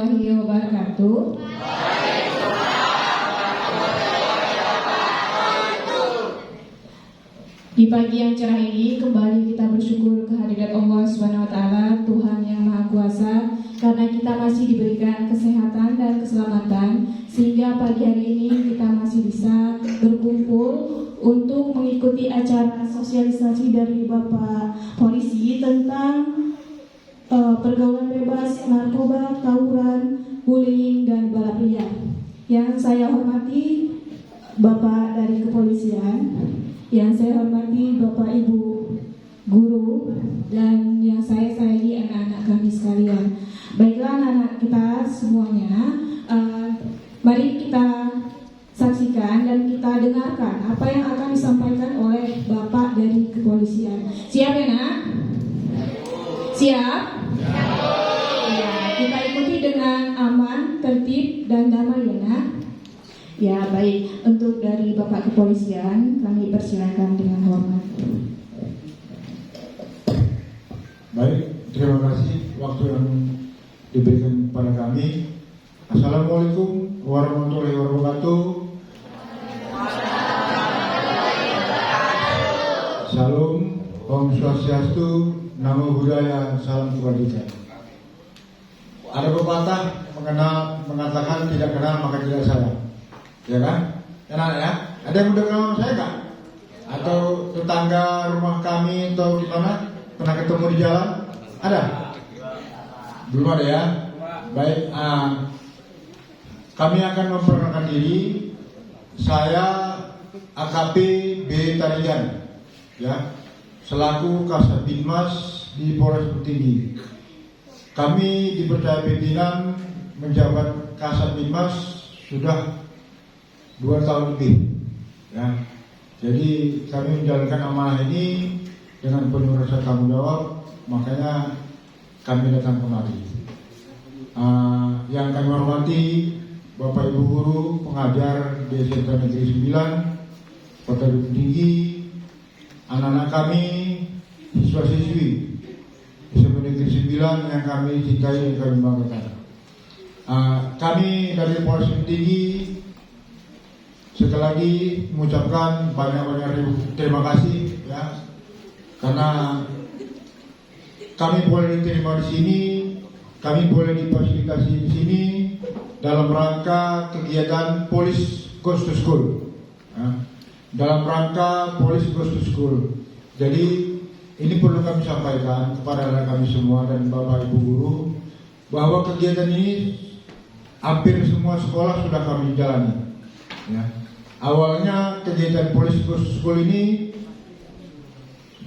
warahmatullahi wabarakatuh. Di pagi yang cerah ini kembali kita bersyukur kehadirat Allah SWT, Tuhan yang Maha Kuasa, karena kita masih diberikan kesehatan dan keselamatan sehingga pagi hari ini kita masih bisa berkumpul untuk mengikuti acara sosialisasi dari Bapak Polisi tentang pergaulan bebas, narkoba, tawuran, bullying, dan balap liar. Yang saya hormati Bapak dari kepolisian, yang saya hormati Bapak Ibu guru, dan yang saya sayangi anak-anak kami sekalian. Baiklah anak-anak kita semuanya, mari kita saksikan dan kita dengarkan apa yang akan disampaikan oleh Bapak dari kepolisian. Siap ya nak? Siap? Ya, kita ikuti dengan aman, tertib, dan damai ya nak. Ya baik, untuk dari Bapak Kepolisian kami persilakan dengan hormat. Baik, terima kasih waktu yang diberikan kepada kami. Assalamualaikum warahmatullahi wabarakatuh. Salam, Om Swastiastu, Namo Buddhaya, Salam Kebajikan. Ada pepatah mengatakan tidak kenal maka tidak sayang. Ya kan? Enak ya? Ada yang udah kenal saya nggak? Atau tetangga rumah kami atau di mana? Pernah ketemu di jalan? Ada? Belum ada ya? Baik, kami akan memperkenalkan diri. Saya AKP B. Tarigan, ya, selaku Kasat Binmas di Polres Bukit Tinggi. Kami dipercaya pimpinan menjabat Kasat Binmas sudah 2 tahun lebih, ya. Jadi kami menjalankan amanah ini dengan penuh rasa tanggung jawab, makanya kami datang kemari. Yang kami hormati Bapak Ibu guru, pengajar di SMP Negeri 9 Kota Bukit Tinggi, anak-anak kami, siswa-siswi SMP Negeri 9 yang kami cintai dan kami banggakan. Kami dari Polres Bukit Tinggi sekali lagi mengucapkan banyak-banyak terima kasih, ya, karena kami boleh diterima di sini, kami boleh difasilitasi di sini dalam rangka kegiatan Police Goes to School, ya, dalam rangka Police Goes to School. Jadi ini perlu kami sampaikan kepada anak kami semua dan Bapak Ibu guru bahwa kegiatan ini hampir semua sekolah sudah kami jalani, ya. Awalnya kegiatan Police Goes to School ini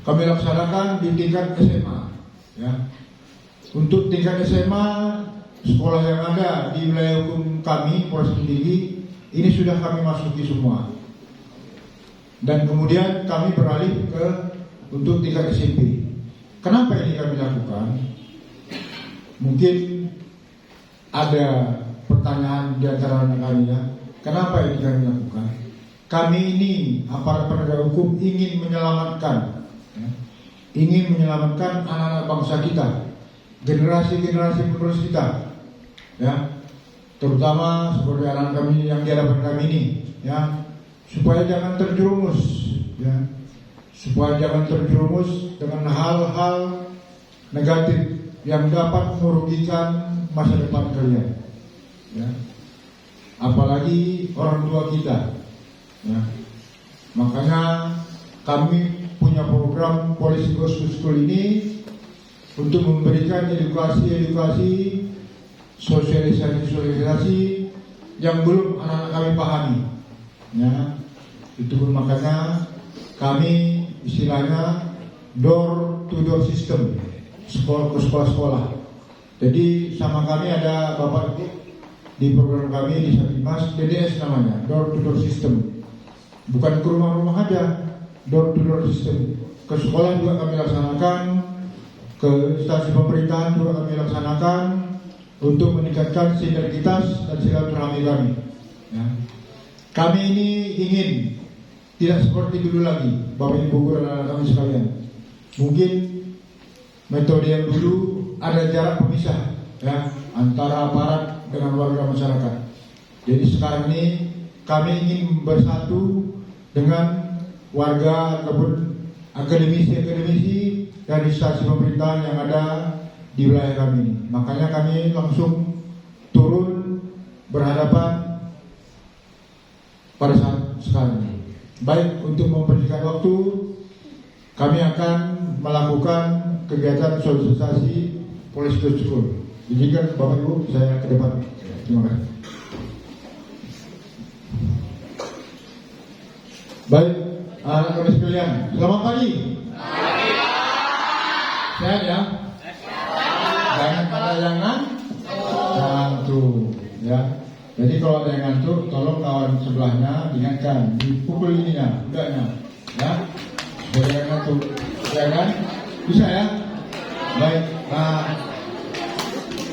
kami laksanakan di tingkat SMA, ya. Untuk tingkat SMA, sekolah yang ada di wilayah hukum kami Polres Bukit Tinggi ini sudah kami masuki semua. Dan kemudian kami beralih ke untuk tingkat SMP. Kenapa ini kami lakukan? Mungkin ada pertanyaan di antara anak kami, ya. Kenapa ini kami lakukan? Kami ini aparat penegak hukum ingin menyelamatkan, ya, ingin menyelamatkan anak-anak bangsa kita, generasi-generasi penerus kita, ya, terutama seperti anak kami yang di hadapan kami ini, ya, supaya jangan terjerumus, ya, supaya jangan terjerumus dengan hal-hal negatif yang dapat merugikan masa depan kalian, ya. Apalagi orang tua kita, ya. Makanya kami punya program Police Goes to School ini untuk memberikan edukasi, sosialisasi yang belum anak-anak kami pahami, ya. Itu pun makanya kami istilahnya door to door system, sekolah ke sekolah. Jadi sama kami ada Bapak Ibu di program kami di Satgas DDS namanya, door to door system. Bukan ke rumah-rumah aja, door to door system. Ke sekolah juga kami laksanakan, ke instansi pemerintahan juga kami laksanakan untuk meningkatkan sinergitas dan silaturahmi kami, ya. Kami ini ingin tidak seperti dulu lagi, Bapak Ibu guru dan anak kami sekalian. Mungkin metode yang dulu ada jarak pemisah, ya. antara aparat dengan warga masyarakat. Jadi sekarang ini kami ingin bersatu dengan warga ataupun akademisi-akademisi dari instansi pemerintahan yang ada di wilayah kami ini. Makanya kami langsung turun berhadapan pada saat sekarang ini. Baik, untuk mempersingkat waktu, kami akan melakukan kegiatan sosialisasi political school. Izinkan Bapak Ibu saya ke depan. Terima kasih. Baik, anak kami sekalian, selamat pagi. Sehat ya? Jangan pada yang ngantuk, ya. Jadi kalau ada yang ngantuk, tolong kawan sebelahnya ingatkan, dipukul ininya, udahnya, ya. Supaya jangan ngantuk, ya kan? Bisa ya? Baik, nah,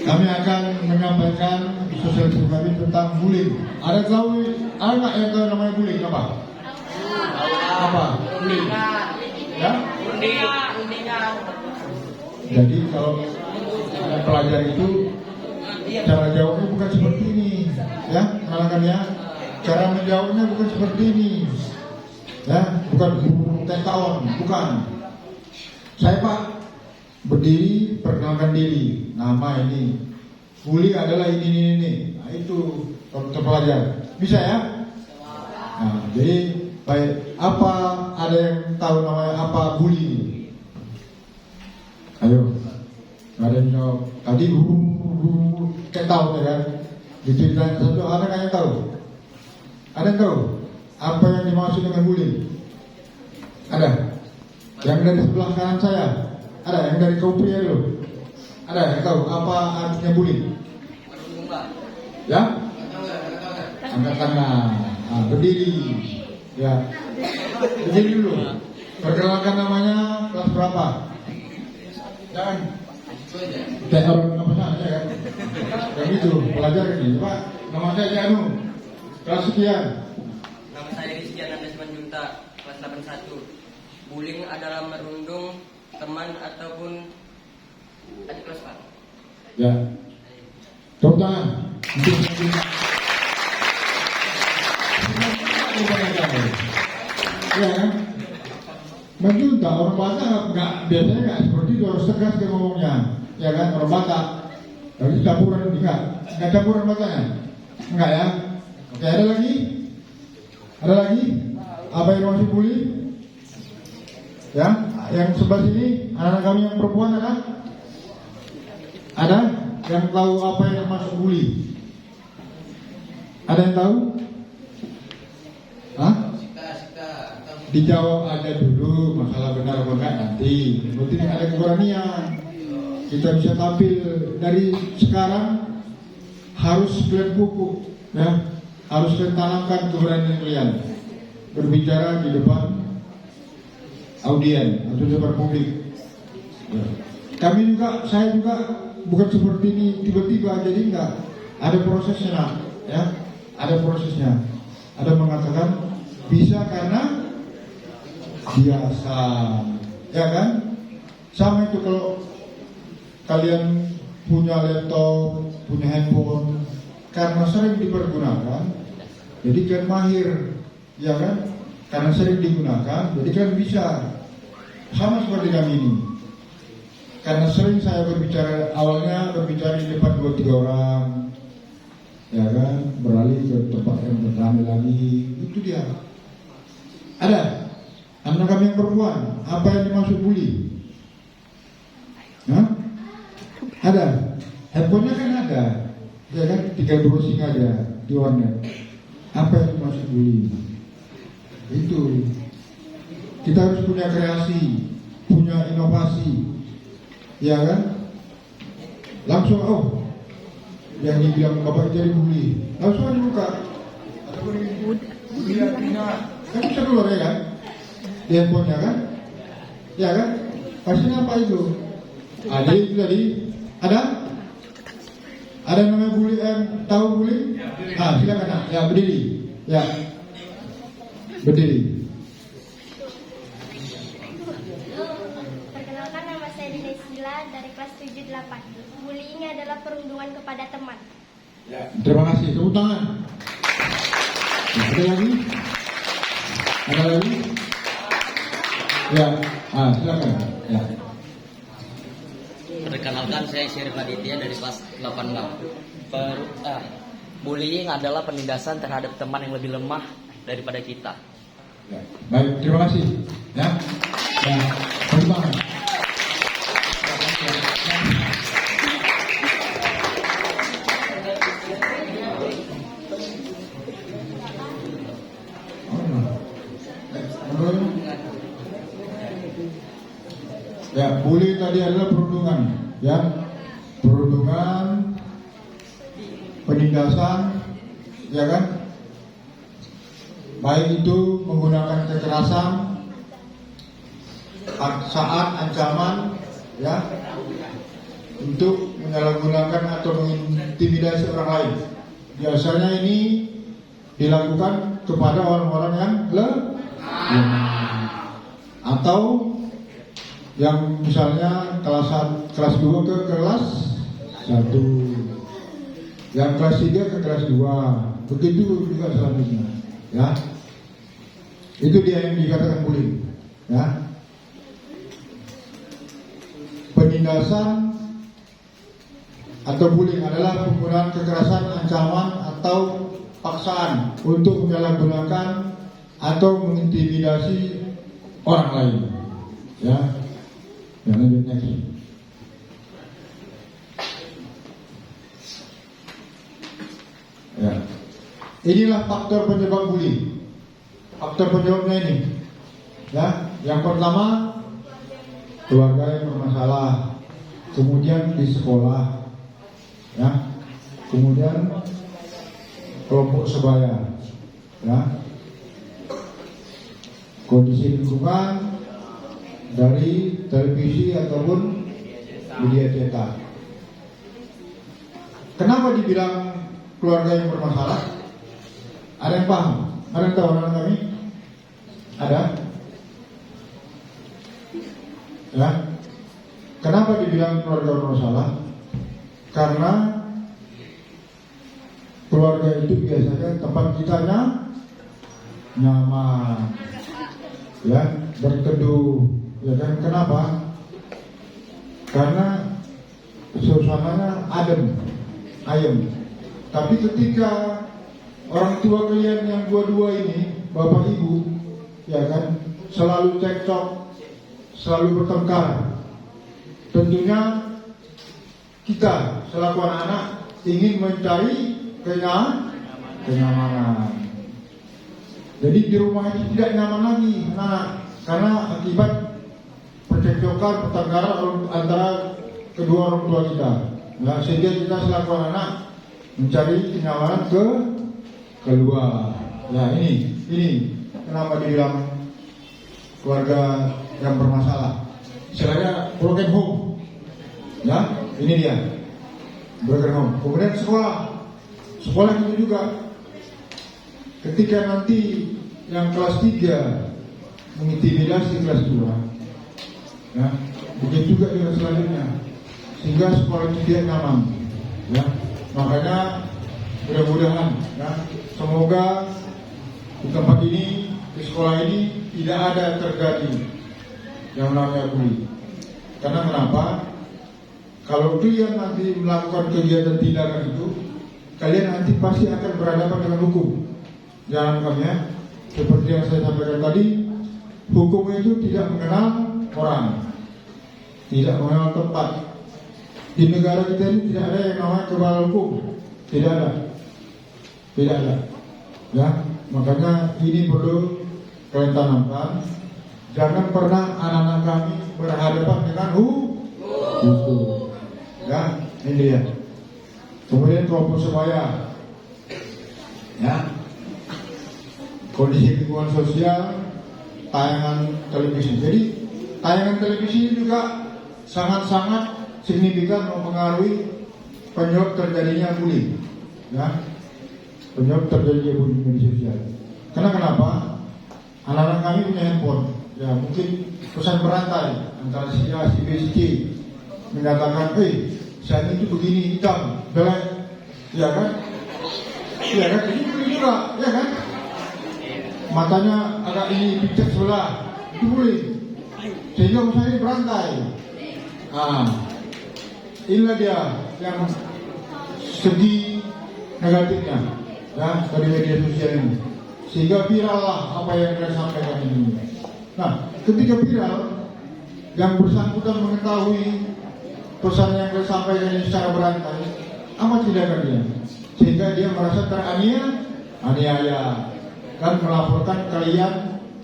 kami akan menyampaikan sosialisasi kami tentang bullying. Ada nggak yang tahu namanya bullying apa? Apa? Bullying? Ya? Jadi kalau ada pelajar itu cara jawabnya bukan seperti ini, ya, kan ya. Cara menjawabnya bukan seperti ini, ya, bukan tahun, bukan. Saya Pak berdiri, perkenalkan diri, nama ini, bully adalah ini. Nah, itu untuk pelajar, bisa ya? Nah, jadi baik, apa ada yang tahu namanya apa bully? Ayo, ada yang jawab. Tadi kayak tahu kan? Diceritain satu, ada nggak yang tahu? Ada yang tahu apa yang dimaksud dengan bullying? Ada? Yang dari sebelah kanan saya? Ada? Yang dari kaum pria dulu? Ada yang tahu apa artinya bullying? Ya? Angkat tangan. Nah, berdiri. Ya. Berdiri dulu. Perkenalkan namanya, kelas berapa? Jangan kayak orang apa saja kan? Kayak gitu, pelajar ini. Pak, nama saya Janu. Kelas sekian. Nama saya Rizky Ananda Simanjunta, kelas 81. Bullying adalah merundung teman ataupun adik kelas Pak. Ya. Tepuk tangan. Ya kan? Menjunta orang Batak nggak biasanya nggak seperti itu, harus tegas dia ngomongnya, ya kan, orang Batak. Tapi campuran nggak campuran Bataknya, enggak ya? Oke, ada lagi? Ada lagi? Apa yang masih bully? Ya, yang sebelah sini anak-anak kami yang perempuan ada? Ada yang tahu apa yang masuk bully? Ada yang tahu? Hah? Dijawab aja dulu, masalah benar apa enggak nanti. Penting ada keberanian. Kita bisa tampil dari sekarang, harus kalian pupuk, ya, harus kalian tanamkan keberanian kalian berbicara di depan audien atau di depan publik. Ya. Saya juga bukan seperti ini tiba-tiba, jadi enggak, ada prosesnya, ya, ada prosesnya. Ada mengatakan bisa karena biasa, ya kan? Sama itu kalau kalian punya laptop, punya handphone, karena sering dipergunakan, jadi kalian mahir, ya kan? Karena sering digunakan, jadi kalian bisa. Sama seperti kami ini. Karena sering saya awalnya berbicara di depan 2-3 orang, ya kan? Beralih ke tempat yang beramai lagi, itu dia. Ada? Anak kami yang perempuan, apa yang dimaksud bully? Hah? Ada? Handphonenya kan ada, ya kan? Tinggal browsing aja di warnet. Apa yang dimaksud bully? Itu. Kita harus punya kreasi, punya inovasi, ya kan? Langsung, yang dibilang bapak jadi bully, langsung dibuka. Ada bully, kan bisa keluar ya kan? Di handphonenya kan, ya kan? Pastinya apa itu? Ada itu tadi, ada yang namanya bully, tahu bully? Silakan, ya berdiri, ya berdiri. Perkenalkan, nama saya Dina Sila dari kelas 7 ke-8. Bullying adalah perundungan kepada teman. Ya, terima kasih. Tepuk tangan. Ada lagi? Ada lagi? Ya, silakan. Ya. Perkenalkan, saya Syarif Aditya dari kelas 86. Bullying adalah penindasan terhadap teman yang lebih lemah daripada kita. Ya. Baik, terima kasih. Ya, tepuk tangan. Ya, bully tadi adalah perundungan, ya, perundungan, penindasan, ya kan? Baik itu menggunakan kekerasan, saat ancaman, ya, untuk menyalahgunakan atau mengintimidasi orang lain. Biasanya ini dilakukan kepada orang-orang yang lemah, atau yang misalnya kelas 2 ke kelas 1, yang kelas 3 ke kelas 2, begitu juga selanjutnya, ya. Itu dia yang dikatakan bullying, ya. Penindasan atau bullying adalah penggunaan kekerasan, ancaman atau paksaan untuk menyalahgunakan atau mengintimidasi orang lain, ya. Yang lanjutnya, ya. Inilah faktor penyebab bullying. Faktor penyebabnya ini, ya. Yang pertama, keluarga yang bermasalah, kemudian di sekolah, ya, kemudian kelompok sebaya, ya, kondisi lingkungan dari televisi ataupun media cetak. Kenapa dibilang keluarga yang bermasalah? Ada yang paham? Ada yang tahu anak kami? Ada? Ya. Kenapa dibilang keluarga bermasalah? Karena keluarga itu biasanya tempat kita nyaman, ya, berteduh, ya kan? Kenapa? Karena suasananya adem, ayem. Tapi ketika orang tua kalian yang dua-dua ini, bapak ibu, ya kan, selalu cekcok, selalu bertengkar, tentunya kita selaku anak-anak ingin mencari kenyamanan. Jadi di rumah itu tidak nyaman lagi, karena akibat percekcokan, pertengkaran antara kedua orang tua kita. Nah, sehingga kita selaku anak mencari kenyamanan keluar. Ya, ini kenapa dibilang keluarga yang bermasalah. Istilahnya broken home. Ya, ini dia broken home. Kemudian sekolah itu juga. Ketika nanti yang kelas 3 mengintimidasi kelas 2, ya, begitu juga dengan selanjutnya, sehingga sekolah itu tidak nyaman, ya. Makanya mudah-mudahan, ya, semoga di tempat ini, di sekolah ini tidak ada terjadi yang namanya bully. Karena kenapa? Kalau kalian nanti melakukan kegiatan tindakan itu, kalian nanti pasti akan berhadapan dengan hukum. Jangan kami, ya, seperti yang saya sampaikan tadi, hukum itu tidak mengenal orang, tidak mengenal tempat. Di negara kita ini tidak ada yang namanya kebal hukum, tidak ada, ya. Makanya ini perlu kalian tanamkan. Jangan pernah anak-anak kami berhadapan dengan hukum, ya. Ini dia. Kemudian kelompok sebaya, ya. Kondisi lingkungan sosial, tayangan televisi. Jadi tayangan televisi juga sangat-sangat signifikan mempengaruhi penyebab terjadinya bullying, ya, penyebab terjadinya bullying di media sosial. Karena kenapa? Anak-anak kami punya handphone, ya, mungkin pesan berantai antara si A, si B, si C, menyatakan, saya itu begini hitam, belai, ya kan? Ya kan? Ini juga, ya kan? Matanya agak ini picek sebelah, itu boleh. Sehingga usaha ini berantai. Inilah dia yang segi negatifnya, ya, dari media sosial ini. Sehingga viral lah apa yang kita sampaikan ini. Nah, ketika viral, yang bersangkutan mengetahui pesan yang kita sampaikan ini secara berantai, amat tindakan dia, sehingga dia merasa teraniaya dan melaporkan kalian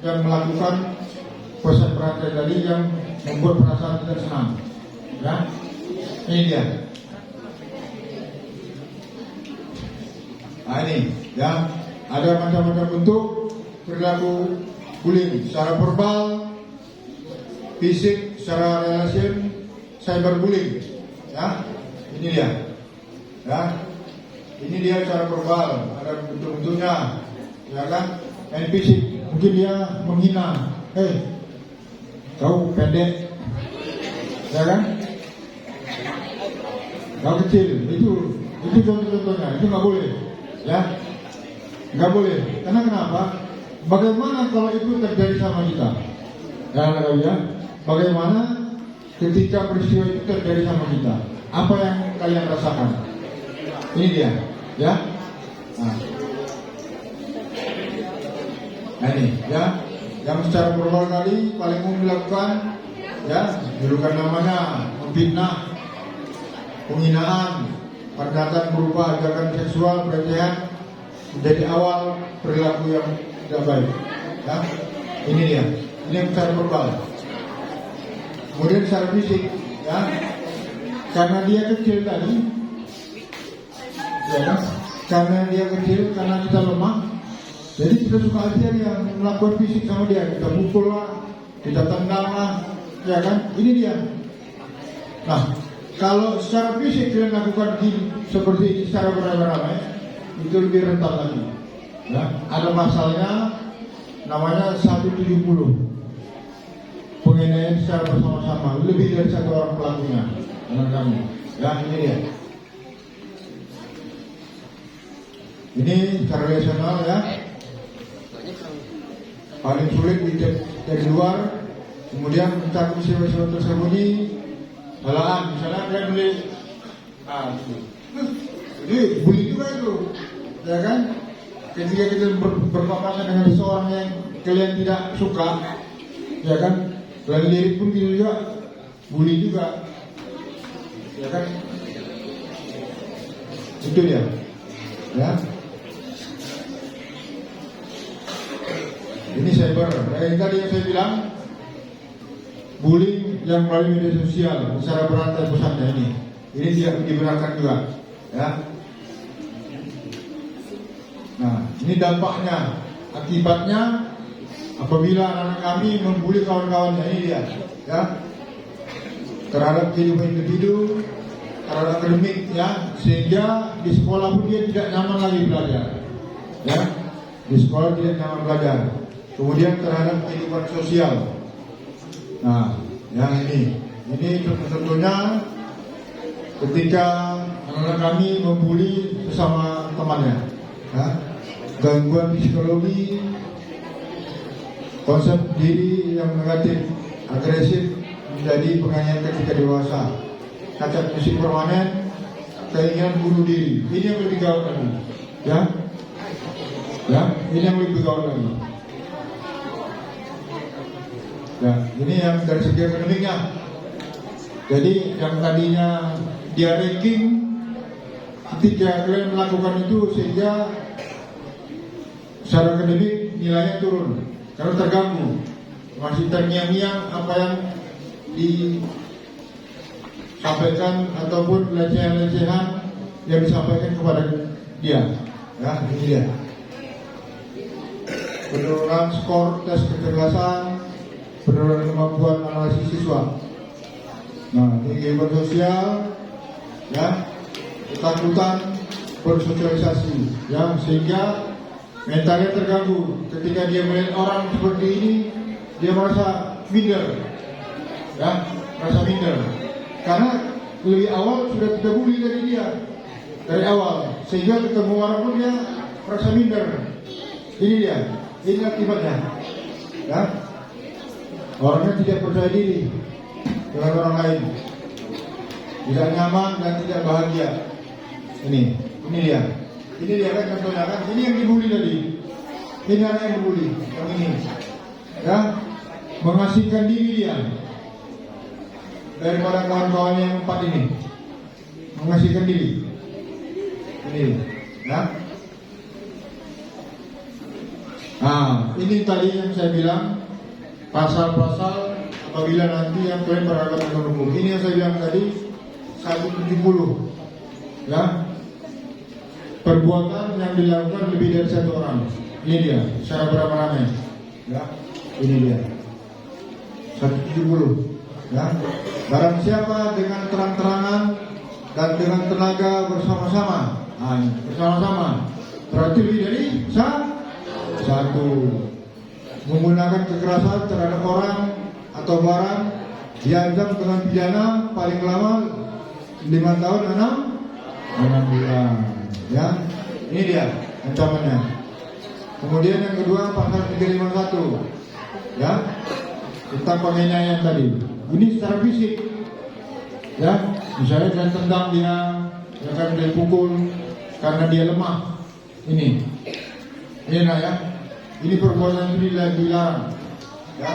yang melakukan pesan berantai tadi yang membuat perasaan tidak senang. Ya, ini dia. Nah ini, ya, ada macam-macam bentuk perilaku bullying, secara verbal, fisik, secara relasi, cyberbullying. Ya, ini dia. Ya, ini dia secara verbal, ada bentuk-bentuknya, ya kan? Dan fisik, mungkin dia menghina, kau pendek, ya kan? Kau kecil, itu contoh-contohnya, itu nggak boleh, ya, nggak boleh. Karena kenapa? Bagaimana kalau itu terjadi sama kita? Ya, bagaimana ketika peristiwa itu terjadi sama kita? Apa yang kalian rasakan? Ini dia, ya. Nah ini, ya, yang secara verbal tadi paling umum dilakukan, ya, julukan namanya memfitnah, penghinaan, pernyataan berupa ajakan seksual, pelecehan menjadi awal perilaku yang tidak baik. Ya, ini dia, ini yang secara verbal. Kemudian secara fisik, ya, karena dia kecil tadi, ya, karena dia kecil, karena kita lemah, jadi kita suka aja yang melakukan fisik sama dia, kita pukul lah, kita tendang lah, ya kan? Ini dia. Nah, kalau secara fisik kalian lakukan seperti ini secara beramai-ramai, itu lebih rentan lagi. Ya, ada pasalnya namanya 170. Penganiayaan secara bersama-sama, lebih dari satu orang pelakunya. Dengan kami. Ya, ini dia. Ini secara relasional, ya. Paling sulit dari luar, kemudian mencakup sifat-sifat tersembunyi, kesalahan. Misalnya kalian beli, jadi bully juga itu, ya kan? Ketika kita berpapasan dengan seseorang yang kalian tidak suka, ya kan? Kalian lirik pun gitu juga, bully juga, ya kan? Itu dia, ya. Ini cyber, tadi yang saya bilang, bullying yang melalui media sosial secara berantai pusatnya ini tidak dibenarkan juga, ya. Nah, ini dampaknya, akibatnya apabila anak kami membuli kawan-kawannya, ini dia, ya, terhadap kehidupan individu, terhadap akademik, ya, sehingga di sekolah pun dia tidak nyaman lagi belajar, ya, di sekolah tidak nyaman belajar. Kemudian terhadap kehidupan sosial. Nah, yang ini contohnya ketika anak kami membuli sesama temannya, ya, gangguan psikologi, konsep diri yang negatif, agresif menjadi penganiayaan ketika dewasa, cacat fisik permanen, keinginan bunuh diri. Ini yang lebih gawat lagi, ya, ini yang lebih gawat lagi. Ya, ini yang dari segi akademiknya. Jadi yang tadinya dia ranking, ketika kalian melakukan itu sehingga secara akademik nilainya turun karena terganggu, masih terngiang-ngiang apa yang disampaikan ataupun lecehan-lecehan yang disampaikan kepada dia. Ya, ini dia. Penurunan skor tes kecerdasan, penurunan kemampuan analisis siswa. Nah, ini kehidupan sosial, ya, ketakutan bersosialisasi, ya, sehingga mentalnya terganggu. Ketika dia melihat orang seperti ini, dia merasa minder, ya, merasa minder. karena lebih awal sudah kita bully dari dia dari awal, sehingga ketemu orang pun dia merasa minder. Ini akibatnya, ya. Orangnya tidak percaya diri dengan orang lain, tidak nyaman dan tidak bahagia. Ini dia kan contohnya kan. Ini yang dibully tadi. Ini anak yang dibully, yang ini, ya, mengasingkan diri dia daripada kawan-kawan yang 4 ini, mengasingkan diri. Ini, ya. Nah, ini tadi yang saya bilang pasal-pasal apabila nanti yang kalian berhadapan dengan hukum. Ini yang saya bilang tadi 170, ya. Perbuatan yang dilakukan lebih dari 1 orang. Ini dia, secara beramai-ramai, ya. Ini dia 170, ya. Barang siapa dengan terang-terangan dan dengan tenaga bersama-sama, bersama-sama, berarti lebih dari 1. Menggunakan kekerasan terhadap orang atau barang diancam dengan pidana paling lama 5 tahun 6 bulan, ya. Ini dia ancamannya. Kemudian yang kedua pasal 351, ya, tentang penganiayaan tadi. Ini secara fisik, ya, misalnya saya tendang dia, ya kan, dia pukul karena dia lemah. Ini nah, ya. Ini perbuatan itu dilarang, ya.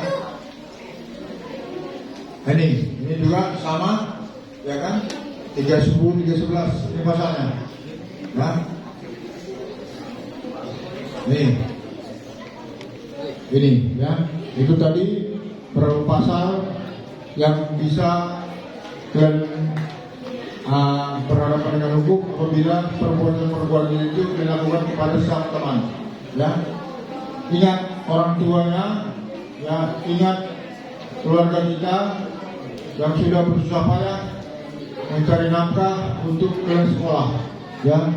Ini juga sama, ya kan, 310, 311 ini pasalnya, ya. Ini, ya, itu tadi beberapa pasal yang bisa kalian berhadapan dengan hukum apabila perbuatan-perbuatan itu dilakukan kepada sang teman, ya. Ingat orang tuanya, ya, ingat keluarga kita yang sudah bersusah payah mencari nafkah untuk kalian sekolah, ya,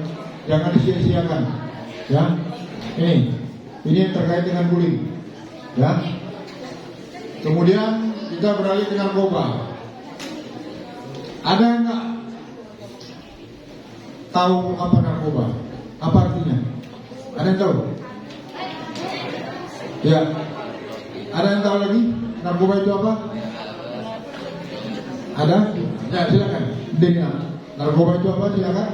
jangan disia-siakan, ya. Ini yang terkait dengan bullying, ya. Kemudian kita beralih ke narkoba. Ada yang nggak tahu apa narkoba? Apa artinya? Ada yang tahu? Ya. Ada yang tahu lagi narkoba itu apa? Ada? Ya, silakan. Dengar. Narkoba itu apa? Silakan.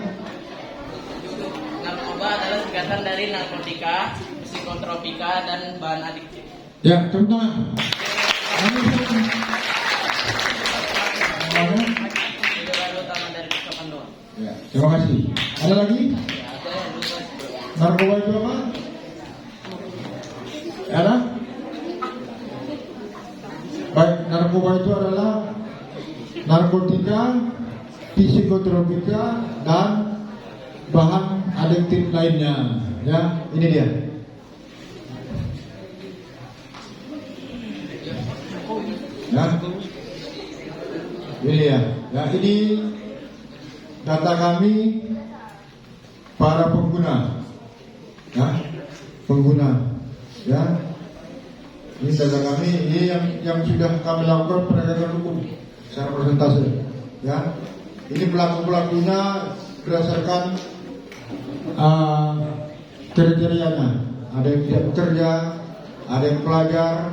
Narkoba adalah singkatan dari narkotika, psikotropika, dan bahan adiktif. Ya, contohnya. Baru utama dari pasokan doang. Ya, terima kasih. Ada lagi? Ya, ada yang lupa. Narkoba itu apa? Ada? Baik, narkoba itu adalah narkotika, psikotropika, dan bahan adiktif lainnya. Ya, ini dia. Ya, ini ya. Ya, ini data kami para pengguna. Ya, pengguna. Ya, ini data kami. Ini yang sudah kami lakukan penegakan hukum secara persentase. Ya, ini pelaku-pelakunya berdasarkan kriterianya. Ada yang tidak bekerja, ada yang pelajar,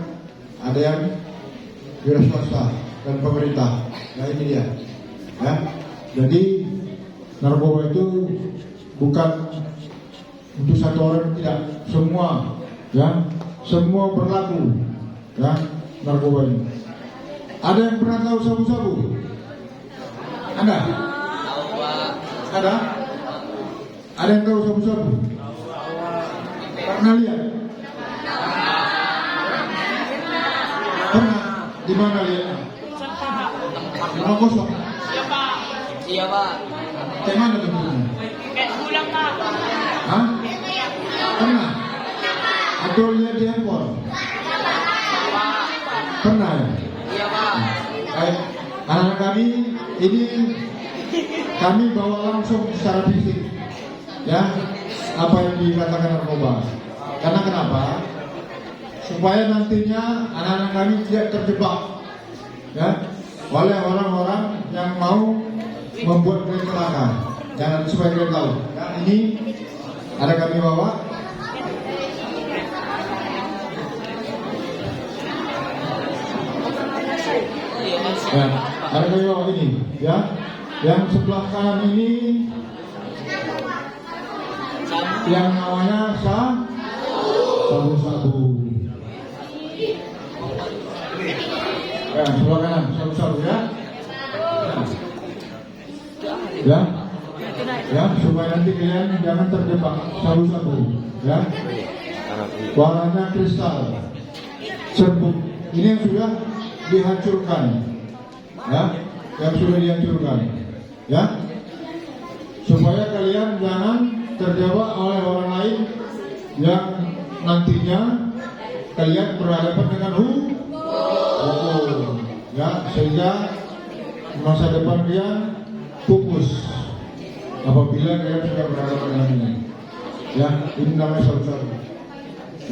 ada yang wira swasta dan pemerintah. Nah, ini dia. Ya, jadi narkoba itu bukan untuk satu orang, tidak, semua, ya, semua berlaku, ya, narkoba ini. Ada yang pernah tahu sabu-sabu? Ada? Ada? Ada yang tahu sabu-sabu? Pernah lihat? Pernah? Di mana lihatnya? Rumah kosong? Iya, Pak. Kayak mana bentuknya? Kayak bulan, Pak. Hah? Pernah? Atau lihat di handphone? Pernah ya? Iya, Pak. Baik, anak-anak kami ini kami bawa langsung secara fisik, ya, apa yang dikatakan narkoba. Karena kenapa? Supaya nantinya anak-anak kami tidak terjebak, ya, oleh orang-orang yang mau membuat kalian celaka. Jangan supaya kalian tahu. Ya, ini ada kami bawa. Ya, ada kami bawa ini. Ya, yang sebelah kanan ini yang namanya sabu-sabu. Ya, sebelah kanan sabu-sabu ya. Ya, ya supaya nanti kalian jangan terjebak sabu-sabu. Ya, warnanya kristal, serbuk. Ini yang sudah dihancurkan. Ya, yang sudah dihancurkan. Ya, supaya kalian jangan terjebak oleh orang lain yang nantinya kalian berhadapan dengan hukum, ya, sehingga masa depan kalian pupus apabila kalian sudah berhadapan dengan ini. Ya, ini namanya sabu-sabu.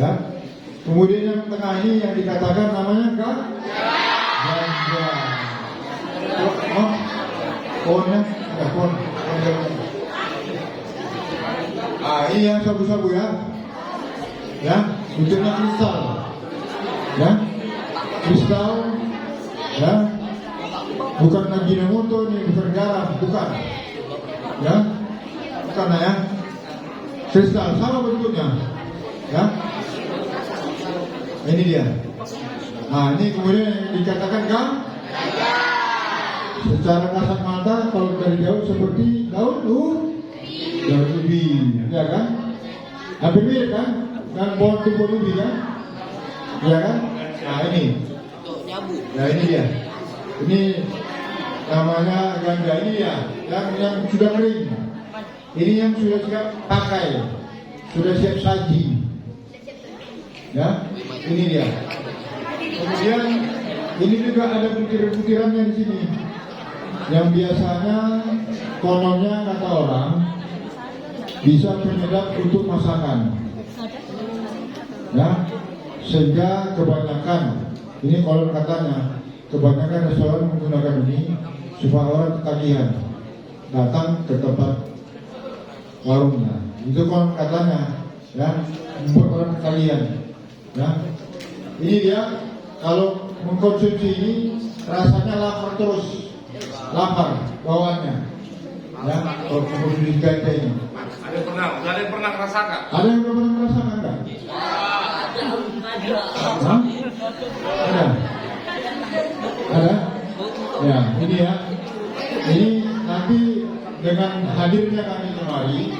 Ya, kemudian yang tengah ini yang dikatakan namanya ganja. Pohonnya, ada pohon. Ini yang sabu-sabu ya. Ya, bentuknya kristal. Ya, kristal. Ya, bukan Ajinomoto ini, bukan garam, bukan. Ya, bukan ya. Kristal sama bentuknya. Ya, ini dia. Nah, ini kemudian yang dikatakan secara kasat mata kalau dari jauh seperti daun ubi, ya kan? Hampir mirip kan? Dan pohon ubi kan? Ya kan? Nah ini, ya ini dia. Ini namanya ganja ini ya, yang sudah kering. Ini yang sudah siap pakai, sudah siap saji. Ya, ini dia. Kemudian ini juga ada butiran-butirannya di sini. Yang biasanya kononnya kata orang bisa penyedap untuk masakan, ya, sehingga kebanyakan ini konon katanya kebanyakan restoran menggunakan ini supaya orang ketagihan datang ke tempat warungnya. Itu konon katanya, ya, membuat orang ketagihan. Ya, ini dia kalau mengkonsumsi ini rasanya lapar terus. Lapar bawaannya, ya, kalau konsumsi ganja ini. Ada yang pernah merasakan? Ada yang pernah merasakan enggak? Hah? Ada? Ya, ini ya. Ini nanti dengan hadirnya kami kemari,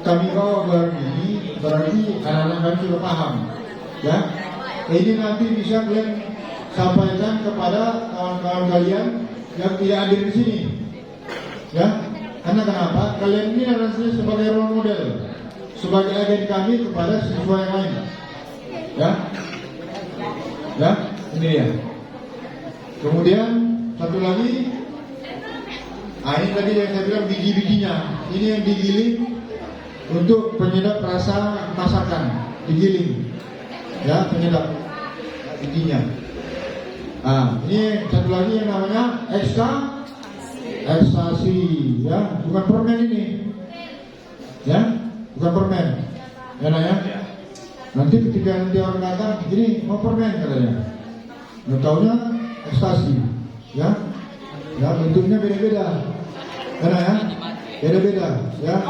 kami bawa barang ini, berarti anak-anak kami sudah paham. Ya, ini nanti bisa kalian sampaikan kepada kawan-kawan kalian yang tidak hadir di sini, ya, karena kenapa? Kalian ini adalah sebagai role model, sebagai agen kami kepada siswa yang lain, ya, ya, ini dia. Kemudian satu lagi, ini tadi yang saya bilang biji-bijinya, ini yang digiling untuk penyedap rasa masakan, digiling, ya, penyedap bijinya. Nah, ini satu lagi yang namanya ekstasi, ya, bukan permen ini, ya, bukan permen, ya, nah, ya. Nanti ketika nanti orang datang, ini mau permen katanya, nggak taunya ekstasi, ya, ya, bentuknya beda-beda, ya, nah, ya, beda-beda, ya,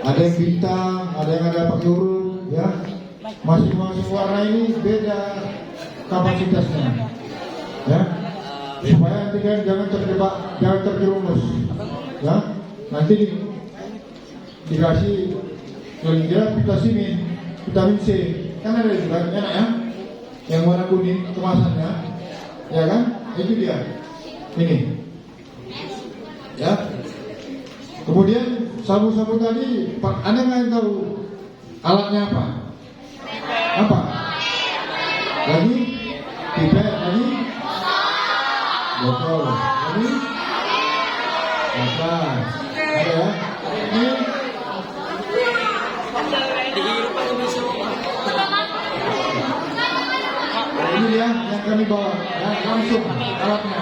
ada yang bintang, ada yang ada pakai huruf, ya, masing-masing warna ini beda kapasitasnya. Ya, supaya nanti kalian jangan terjebak, jangan terjerumus, ya. Nanti dikasih vitamin C, kan ada juga enak ya, yang warna kuning kemasannya, ya kan? Itu dia, ini, ya. Kemudian sabu-sabu tadi, Anda nggak tahu alatnya apa? Apa? Lagi pipet lagi. Botol, ini, apa? Ada ya? Ini, ini ya yang kami bawa, ya, langsung alatnya.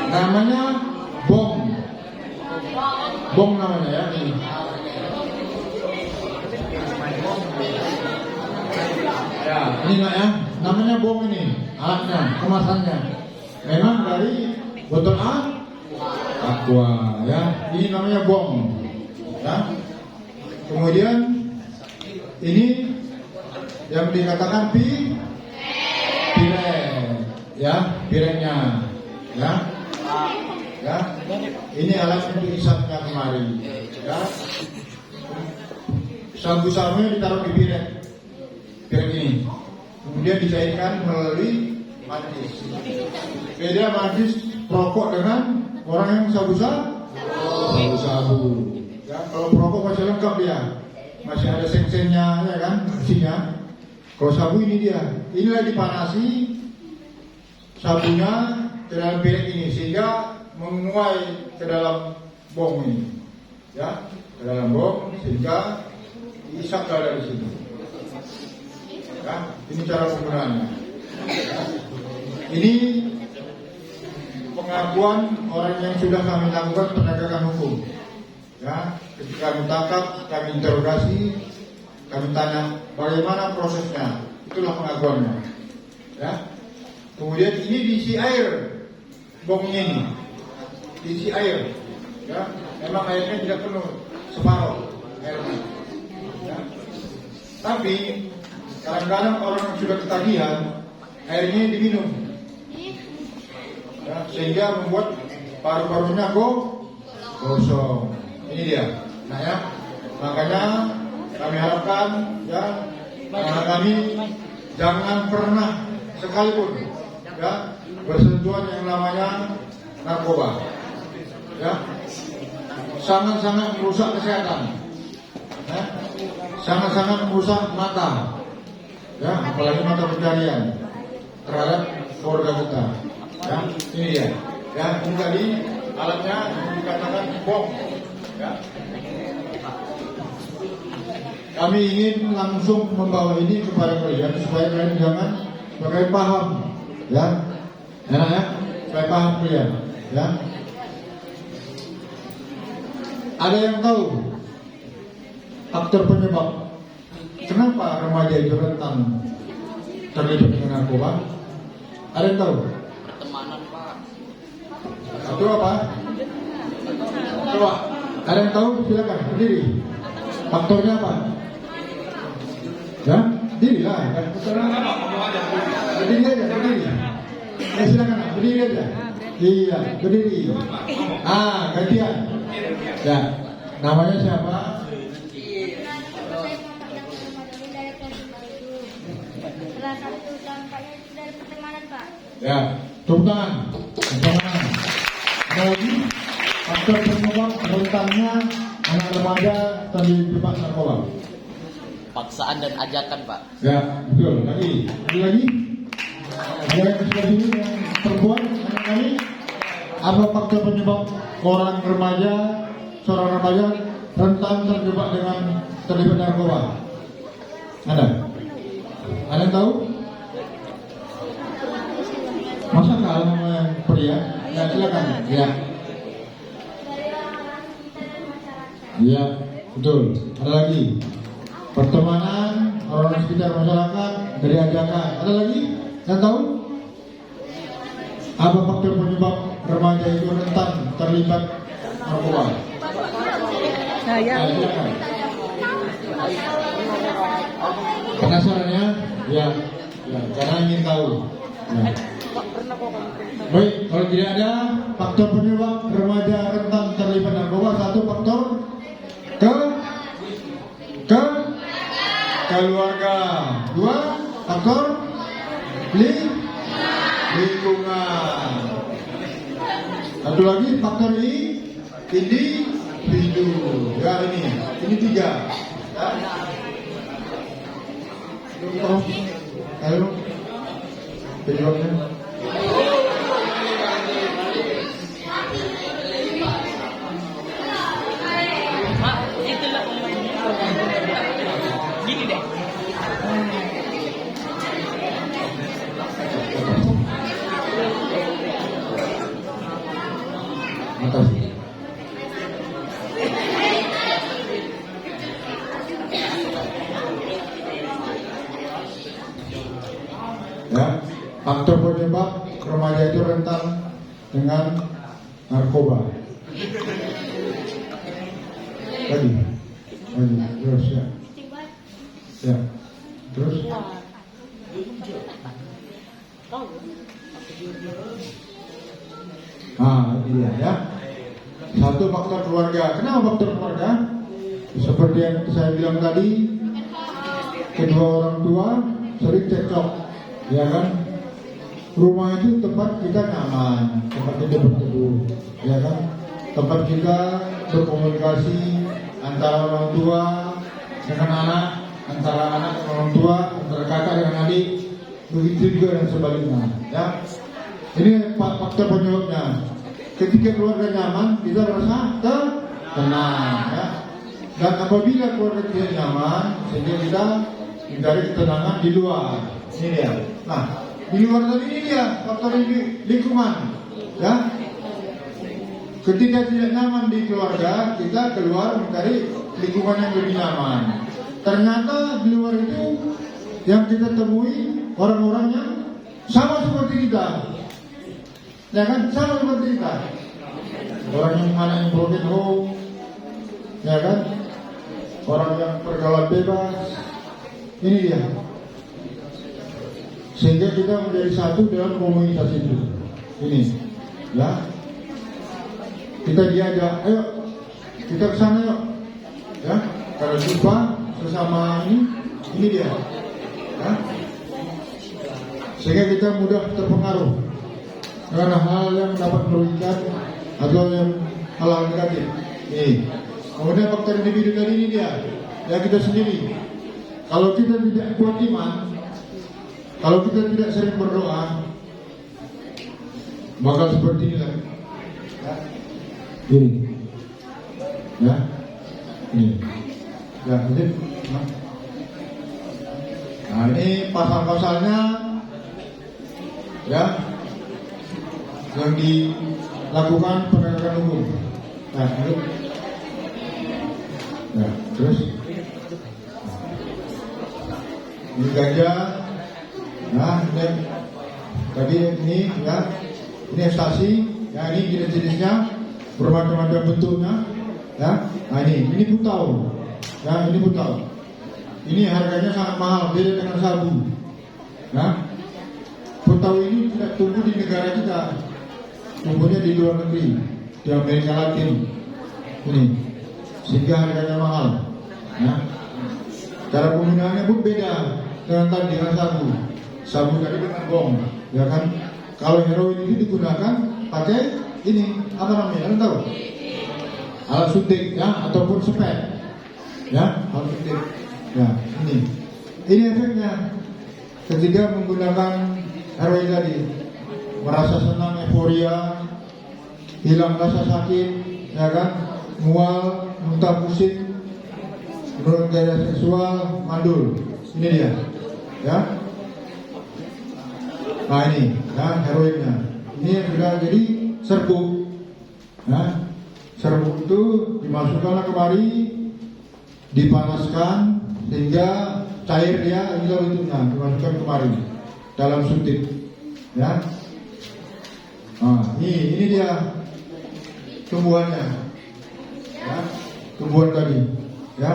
namanya bom. Bom namanya ya ini. Ya, ini nak ya, namanya bom ini, alatnya, kemasannya. Memang dari botol aqua ya. Ini namanya bom. Ya. Kemudian ini yang dikatakan pireng ya, pirengnya ya. Ya. Ini alat untuk isapnya kemari ya. Sabu-sabunya ditaruh di pireng ini, kemudian dicairkan melalui mantis. Beda mantis rokok dengan orang yang sabu-sabu. Ya, kalau perokok masih lengkap dia, masih ada seng-sengnya, ya kan, bersihnya. Kalau sabu ini dia, inilah dipanasi sabunya ke dalam piring ini sehingga menguai ke dalam bom ini, ya, ke dalam bom sehingga diisap dari sini. Ya, ini cara penggunaannya. Ya. Ini pengakuan orang yang sudah kami lakukan penegakan hukum. Ya, ketika kami tangkap, kami interogasi, kami tanya bagaimana prosesnya. Itulah pengakuannya. Ya. Kemudian ini diisi air, bomnya ini diisi air. Ya, memang airnya tidak penuh, separuh airnya. Ya. Tapi kadang-kadang orang yang sudah ketagihan, airnya diminum, ya, sehingga membuat paru-parunya kosong. Ini dia, nah ya, makanya kami harapkan ya, kami jangan pernah sekalipun ya bersentuhan yang namanya narkoba, ya, sangat-sangat merusak kesehatan, ya, sangat-sangat merusak mata. Ya, apalagi mata pencarian terhadap keluarga kita. Ya, ini dia. Ya, ini tadi alatnya yang dikatakan bom. Ya. Kami ingin langsung membawa ini kepada kalian supaya kalian jangan pakai paham. Ya, enak ya, supaya paham kalian. Ya. Ada yang tahu faktor penyebab kenapa remaja itu rentan terlibat dengan narkoba? Ada yang tahu? Pertemanan, Pak. Satu apa? Coba, ada yang tahu? Silakan berdiri. Faktornya apa? Ya, berdiri lah. Berdiri aja, berdiri. Silakan, berdiri aja. Iya, berdiri. Gantian. Ya, namanya siapa? Salah satu dampaknya itu dari pertemanan, Pak. Ya, tepuk tangan. Ada lagi faktor penyebab rentannya anak remaja terlibat narkoba. Paksaan dan ajakan, Pak. Ya, betul. Lagi, ada lagi? Ada yang sebelah sini yang perempuan anak kami? Apa faktor penyebab seorang remaja rentan terlibat narkoba? Ada? Ada yang tahu? Masa kalah sama yang pria? Ya, silakan. Ya. Iya, betul. Ada lagi? Pertemanan orang sekitar masyarakat dari ajakan. Ada lagi? Yang tahu? Apa faktor penyebab remaja itu rentan terlibat narkoba? Silakan. Penasaran ya? Ya, karena ingin tahu. Ya. Baik, kalau tidak ada faktor penyebab remaja rentan terlibat narkoba, satu faktor keluarga, dua faktor lingkungan, satu lagi faktor individu. Ya, ini tiga. Ya. Ayo, penyebabnya. Gini deh. faktor penyebab remaja itu rentan dengan narkoba. Lagi, terus ya, terus. Ini dia ya. Satu faktor keluarga. Kenapa faktor keluarga? Seperti yang saya bilang tadi, kedua orang tua sering cekcok, ya kan? Rumah itu tempat kita nyaman, tempat kita berteduh, ya kan? Tempat kita berkomunikasi antara orang tua dengan anak, antara anak dengan orang tua, antara kakak dengan adik, begitu juga dan sebaliknya, ya. Ini faktor penyebabnya. Ketika keluarga nyaman, kita merasa tenang, ya. Dan apabila keluarga tidak nyaman, sehingga kita mencari ketenangan di luar. Ini dia. Nah, di luar tadi ini dia faktor lingkungan, ya. Ketika tidak nyaman di keluarga, kita keluar mencari lingkungan yang lebih nyaman. Ternyata di luar itu yang kita temui orang-orang yang sama seperti kita. Ya kan, sama seperti kita. Orang yang mana yang broken home, ya kan, orang yang pergaulan bebas. Ini dia. Sehingga kita menjadi satu dalam komunitas itu. Ini, ya. Kita diajak, ayo kita kesana yuk, ya. Kalau jumpa sesama ini dia, ya. Sehingga kita mudah terpengaruh karena hal yang dapat merugikan atau yang hal-hal negatif. Kemudian faktor individu tadi ini dia, ya kita sendiri. Kalau kita tidak kuat iman, kalau kita tidak sering berdoa, bakal seperti ini lah. Ini, ya, ini, ya, ini. Nah, ini pasal-pasalnya, ya, yang dilakukan penegakan hukum. Nah, ini. Nah, terus ini ganja, nah, ini tadi ini, ya, ini ekstasi, ya, ini jenis-jenisnya bermacam-macam bentuknya, ya. Nah, ini putau, ya, ini putau. Ini harganya sangat mahal, beda dengan sabu. Nah, putau ini tidak tumbuh di negara kita, tumbuhnya di luar negeri, di Amerika Latin. Ini, sehingga harganya mahal. Ya. Cara penggunaannya pun beda dengan tadi dengan sabu. Sabu tadi dengan bom, ya kan? Kalau heroin itu digunakan pakai ini apa namanya? Kalian tahu? Alat suntik, ya, ataupun sepet, ya, alat suntik. Ya, ini efeknya ketika menggunakan heroin tadi, merasa senang, euforia, hilang rasa sakit, ya kan, mual, muntah, pusing, menurut gaya seksual, mandul. Ini dia, ya. Nah ini, ya, heroinnya. Ini yang sudah jadi serbuk. Nah, serbuk itu dimasukkanlah kemari, dipanaskan sehingga cair dia hingga bentuknya, dimasukkan kemari dalam suntik, ya. Nah, ini dia tumbuhannya, ya, tumbuhan tadi, ya.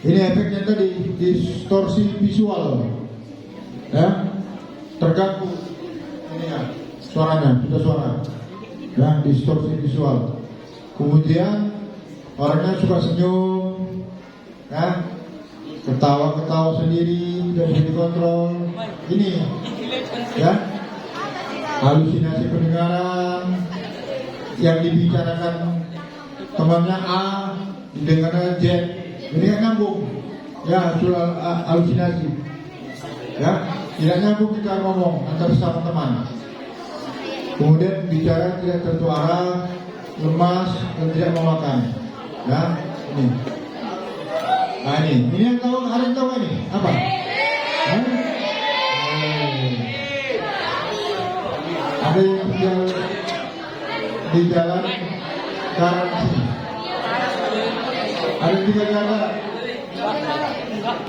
Ini efeknya tadi, distorsi visual, ya, terganggu ini ya, suaranya, sudah suara, ya, distorsi visual. Kemudian orangnya suka senyum, ya, ketawa-ketawa sendiri, tidak bisa dikontrol. Ini, ya, halusinasi pendengaran, yang dibicarakan temannya A, didengarnya Z, ini kan nyambung, ya, soal halusinasi, ya, tidak nyambung kita ngomong antar sama teman. Kemudian bicara tidak tentu arah, lemas dan tidak mau makan, ya, ini. Nah ini yang tahu, ada yang tahu ini apa? Ada yang tinggal di jalan garansi. Ada yang tinggal di antara?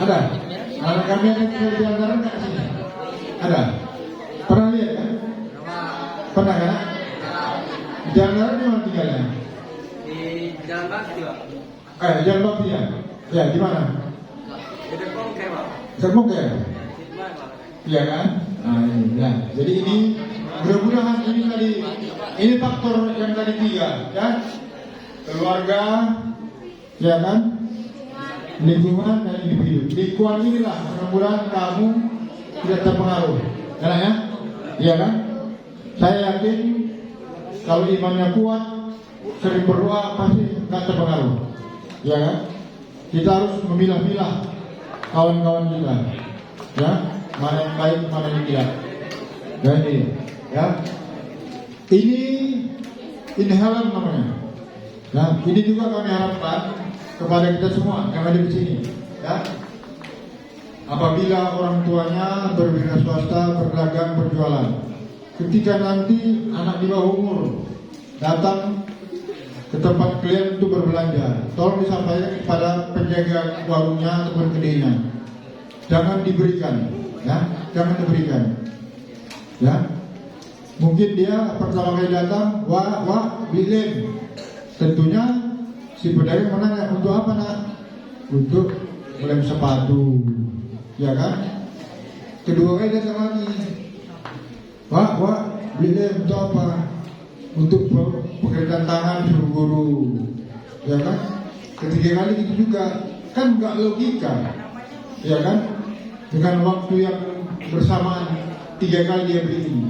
Ada? Anak kami ada yang tinggal di antara nggak sih? Ada? Pernah kan? Di Jalan Darat di mana tinggalnya? Di Jalan Bakti, Pak. Jalan Bakti ya? Ya, di mana? Di Depok, Pak. Sermuk ya? Di mana, Pak? Iya kan? Nah, ini. Nah, jadi ini mudah-mudahan ini tadi, ini faktor yang tadi 3 ya. Keluarga, ya kan? Lingkungan dan individu. Lingkungan inilah mudah-mudahan kamu tidak terpengaruh. Ya? Iya kan? Saya yakin kalau imannya kuat, sering berdoa pasti nggak terpengaruh. Ya kan? Kita harus memilah-milah kawan-kawan kita. Ya, mana yang baik, mana yang tidak. Dan ini, ya. Ini halal namanya. Nah, ini juga kami harapkan kepada kita semua yang ada di sini. Ya. Apabila orang tuanya berwira swasta, berdagang, berjualan, ketika nanti anak di bawah umur datang ke tempat klien untuk berbelanja, tolong disampaikan kepada penjaga warungnya atau kedainya, jangan diberikan, ya, jangan diberikan, ya. Mungkin dia pertama kali datang, wah, beli lem. Tentunya si pedagang menanya, untuk apa nak? Untuk lem sepatu, ya kan? Kedua kali datang lagi, wah, beli lem untuk apa? Untuk pekerjaan tangan suruh guru, ya kan? Ketiga kali itu juga, kan nggak logika, ya kan? Dengan waktu yang bersamaan 3 kali dia beli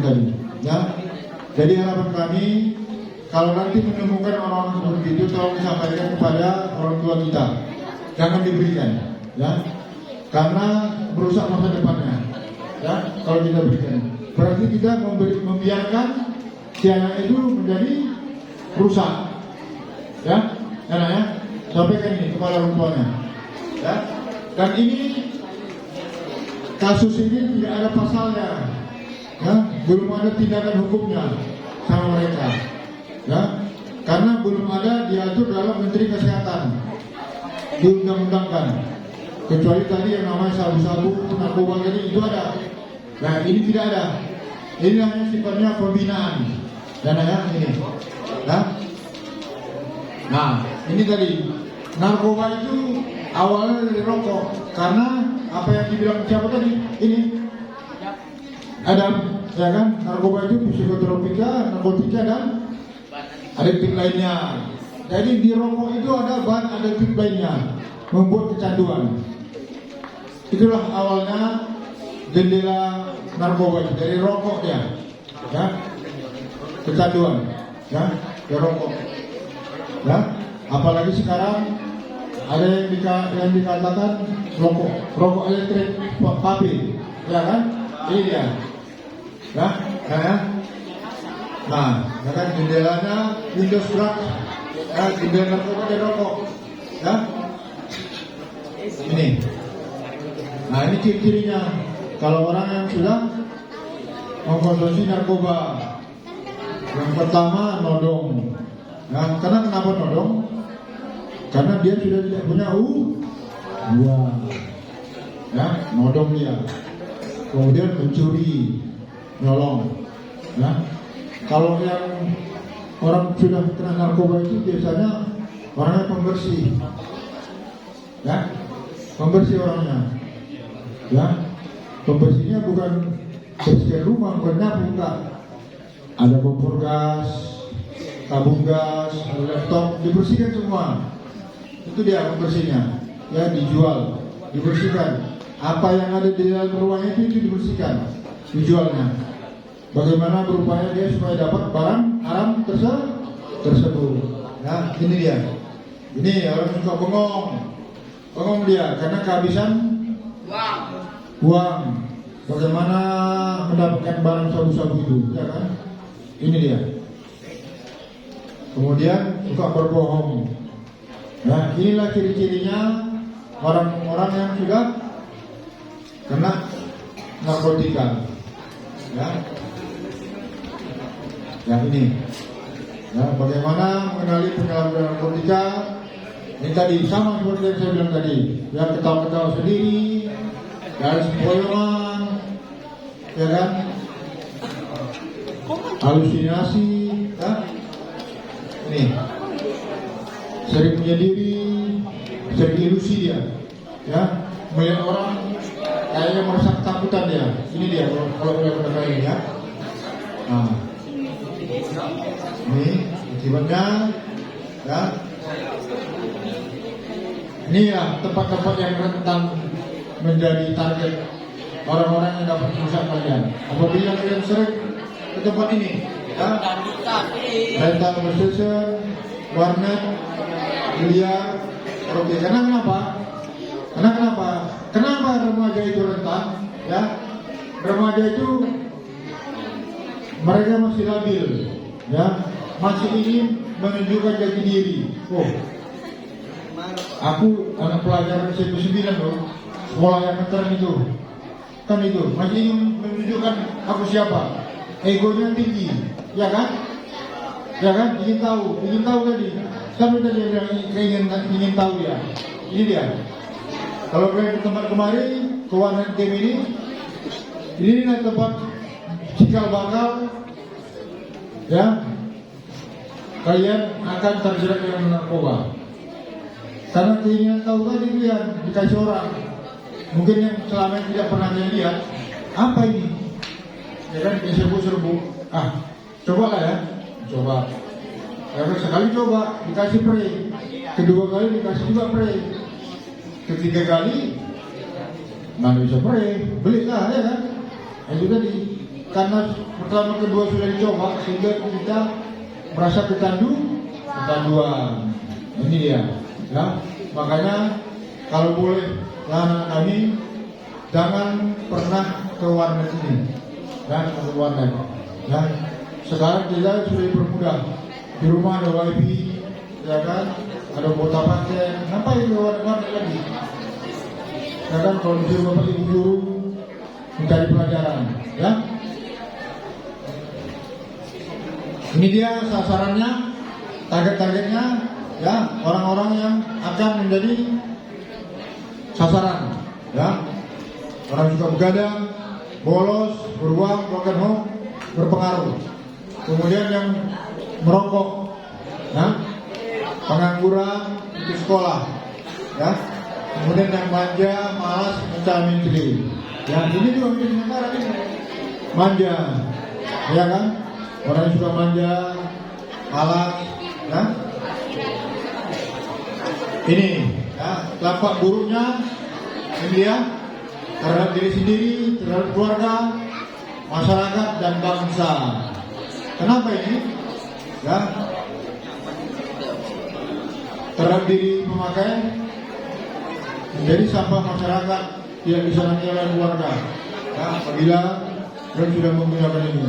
tadi, ya. Jadi harapan kami, kalau nanti menemukan orang-orang seperti itu, tolong disampaikan kepada orang tua kita, jangan diberikan, ya, karena merusak masa depannya, ya. Kalau kita berikan, berarti kita membiarkan si anak itu menjadi rusak, ya, ya. Sampaikan ini kepada orang tuanya, ya. Dan ini kasus ini tidak ada pasalnya, ya, belum ada tindakan hukumnya sama mereka, ya, karena belum ada diatur dalam Menteri Kesehatan, diundang-undangkan, kecuali tadi yang namanya sabu-sabu, narkoba tadi itu ada. Nah, ini tidak ada, ini hanya sifatnya pembinaan, dan ya ini, ya. Nah, ini tadi narkoba itu awalnya dari rokok, karena apa yang dibilang siapa tadi? Ini Adam, ya kan? Narkoba itu psikotropika, narkotika dan adiktif lainnya. Jadi di rokok itu ada bahan adiktif lainnya, membuat kecanduan. Itulah awalnya jendela narkoba itu, dari rokok ya, kecanduan, ya, dari rokok, ya. Apalagi sekarang ada yang dikatakan rokok elektrik papi, ya kan? Ini dia, ya, nah, ya kan, jendelanya Windows Black, ya, jendela narkoba dan rokok, ya, ini. Nah, ini ciri-cirinya kalau orang yang sudah mengkonsumsi narkoba. Yang pertama nodong, ya, karena kenapa nodong? Karena dia sudah tidak punya uang, ya, nodong dia. Kemudian mencuri, nyolong, ya. Kalau yang orang sudah kena narkoba itu biasanya orangnya pembersih, ya, pembersih orangnya, ya. Pembersihnya bukan bersihkan rumah, bukan nyapu, enggak. Ada kompor gas, tabung gas, ada laptop, dibersihkan semua. Itu dia pembersihnya, ya, dijual, dibersihkan. Apa yang ada di dalam ruang itu dibersihkan, dijualnya. Bagaimana berupaya dia supaya dapat barang haram tersebut. Nah, ini dia. Ini orang suka bengong dia karena kehabisan uang. Bagaimana mendapatkan barang sabu-sabu itu, ya kan? Ini dia. Kemudian suka berbohong. Nah, inilah ciri-cirinya orang-orang yang sudah kena narkotika, ya. Yang ini, ya, bagaimana mengenali penyalahgunaan narkotika? Ini tadi sama seperti yang saya bilang tadi, ya, ketawa-ketawa sendiri, dan sempoyongan, ya kan? halusinasi, ya. Ini sering menyendiri, sering ilusi dia, ya, melihat orang kayaknya merasa ketakutan dia. Ini dia kalau benar ini ya. Nah, ini akibatnya, ya. Ini ya tempat-tempat yang rentan menjadi target orang-orang yang dapat merusak kalian. Apabila kalian sering ke tempat ini, ya, rental station, warnet, biliar, karaoke. Karena kenapa? Kenapa remaja itu rentan? Ya, remaja itu mereka masih labil, ya, masih ingin menunjukkan jati diri. Oh, aku anak pelajaran SMP 9 loh, sekolah yang keren itu, kan itu masih ingin menunjukkan aku siapa, egonya tinggi, ya kan? Ya kan? Ingin tahu tadi. Sampai tadi dia bilang ingin tahu ya. Ini dia. Kalau kalian ke tempat kemarin, ke warnet game ini tempat cikal bakal, ya. Kalian akan terjerat dengan narkoba. Karena keinginan tahu tadi kalian dikasih orang. Mungkin yang selama ini tidak pernah lihat, apa ini? Ya kan, serbu-serbu. Cobalah ya. Coba. Ya, sekali coba dikasih pre, kedua kali dikasih juga pre, ketiga kali mana bisa pre, belilah ya kan. Itu tadi karena pertama kedua sudah dicoba sehingga kita merasa kecanduan. Ini dia, ya. Makanya kalau boleh anak kami jangan pernah ke warnet ini, dan ke warnet. Ya. Sekarang kita sudah dipermudah. Di rumah ada wifi, ya kan, ada kuota paket, ngapain ke warnet lagi? Ya kan, kalau disuruh bapak ibu guru mencari pelajaran, ya. Ini dia sasarannya, target-targetnya, ya, orang-orang yang akan menjadi sasaran, ya. Orang suka begadang, bolos, beruang, broken home, berpengaruh. Kemudian yang merokok, ya, pengangguran, di sekolah, ya. Kemudian yang manja, malas, mencari menteri, ya. Ini juga menjadi negara ini, manja, ya kan? Orang yang suka manja, malas, ya. Ini, ya, dampak buruknya ini dia terhadap diri sendiri, terhadap keluarga, masyarakat dan bangsa. Kenapa ini? Ya, terhadap diri pemakai menjadi sampah masyarakat, tidak bisa lagi oleh keluarga. Ya, apabila kalian sudah menggunakan ini,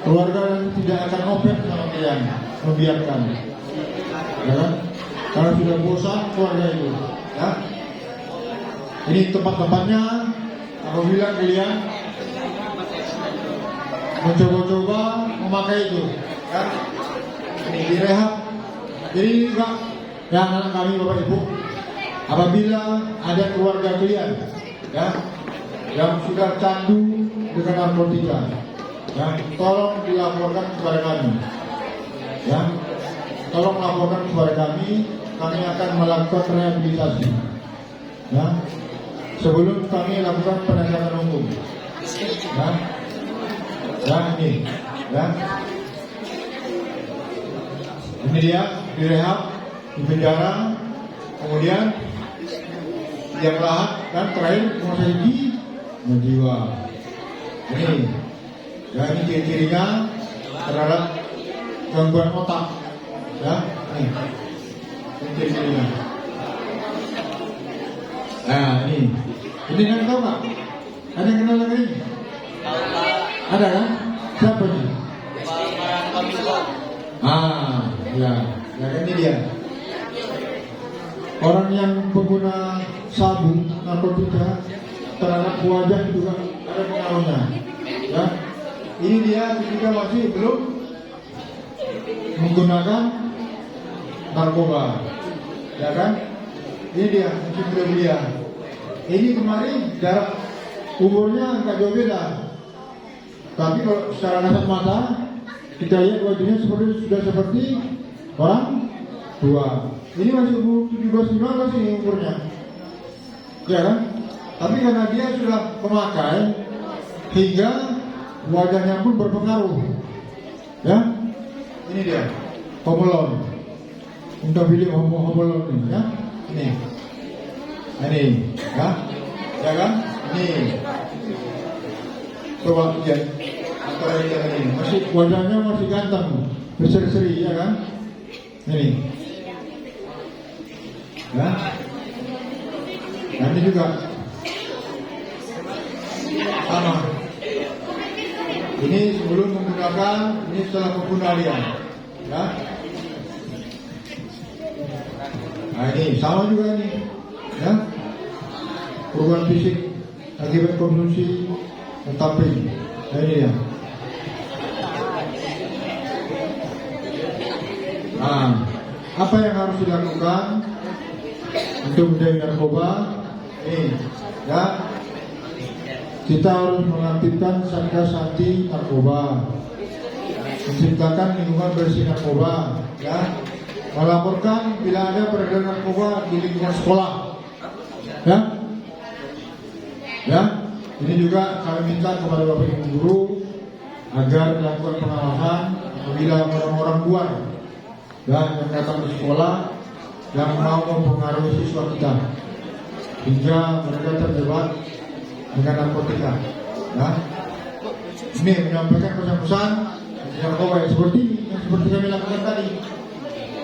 keluarga tidak akan opet sama kalian, membiarkan. Ya kan? Kalau sudah bosan keluarga itu, ya. Ini tempat-tempatnya. Apabila kalian mencoba-coba memakai itu, ya, ini direhab. Jadi juga yang anak kami bapak ibu, apabila ada keluarga kalian, ya, yang sudah candu dengan narkotika, ya, tolong dilaporkan kepada kami, ya, tolong laporkan kepada kami akan melakukan rehabilitasi, ya, sebelum kami lakukan penegakan hukum, ya. Ini, ya. Ini dia direhab, di penjara, kemudian yang lahat dan terakhir menguasai jiwa. Ini, ya, ini ciri-cirinya terhadap gangguan otak, ya. Ini ciri-cirinya. Nah, ini yang tahu nggak? Ada yang kenal lagi? Ada kan? Siapa ini? Ya kan ini dia. Orang yang pengguna sabu narkotika terhadap wajah juga ada pengaruhnya. Ya, ini dia ketika masih belum menggunakan narkoba, ya kan? Ini dia mungkin dia. Ini kemarin jarak umurnya nggak jauh beda. Tapi kalau secara kasat mata kita lihat wajahnya sudah seperti orang tua. Ini masih umur 17-15 ini umurnya, ya kan? Tapi karena dia sudah memakai, hingga wajahnya pun berpengaruh, ya. Ini dia Home Alone. Untuk film Home Alone ini, ya. Ini, ya kan? Ini. Coba lihat antara ini, masih wajahnya masih ganteng, berseri-seri, ya kan? Ini, ya. Nanti juga sama. Ini sebelum menggunakan, ini setelah penggunaan, ya. Nah ini sama juga nih, ya. Perubahan fisik akibat konsumsi tamping. Nah ini dia. Nah, apa yang harus dilakukan untuk menjadi narkoba? Ini, ya. Kita harus mengaktifkan Satgas Anti Narkoba, menciptakan lingkungan bersih narkoba, ya. Melaporkan bila ada peredaran narkoba di lingkungan sekolah, ya. Ya, ini juga kami minta kepada Bapak Ibu guru agar melakukan pengawasan apabila orang-orang luar dan yang datang ke sekolah yang mau mempengaruhi siswa kita hingga mereka terjebak dengan narkotika, ya. Ini menyampaikan pesan-pesan narkoba yang seperti ini, yang seperti kami lakukan tadi,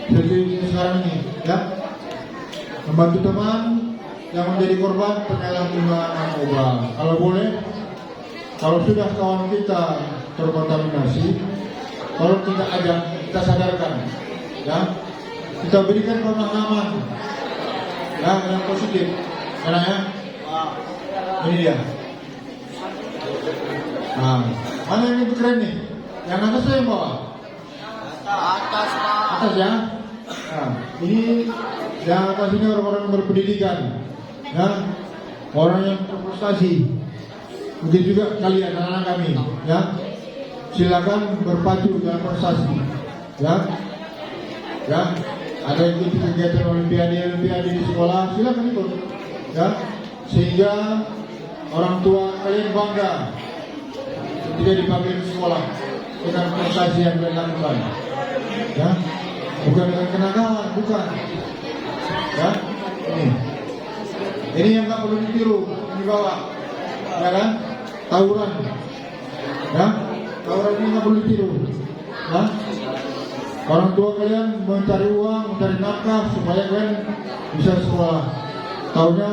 seperti sekarang ini, ya. Membantu teman yang menjadi korban penyalahgunaan narkoba. Kalau boleh, kalau sudah kawan kita terkontaminasi, kalau tidak ada, kita sadarkan, ya. Kita berikan pemahaman, ya, yang positif, karena ya. Ini dia. Nah, mana yang itu keren nih? Yang atas atau yang bawah? Atas, Pak. Atas, ya. Nah, ini yang atas ini orang-orang berpendidikan, ya, orang yang berprestasi. Begitu juga kalian anak-anak kami, ya. Silakan berpacu dalam prestasi, ya. Ya, ada yang ikut kegiatan olimpiade di sekolah, silakan ikut, ya. Sehingga orang tua kalian bangga ketika dipanggil ke sekolah dengan prestasi yang kalian lakukan, ya. Bukan dengan kenakalan, bukan, ya. Ini yang nggak perlu ditiru, ini bawa, ya kan? Tawuran, ya. Tawuran ini nggak perlu ditiru, ya. Orang tua kalian mencari uang, mencari nafkah supaya kalian bisa sekolah. Taunya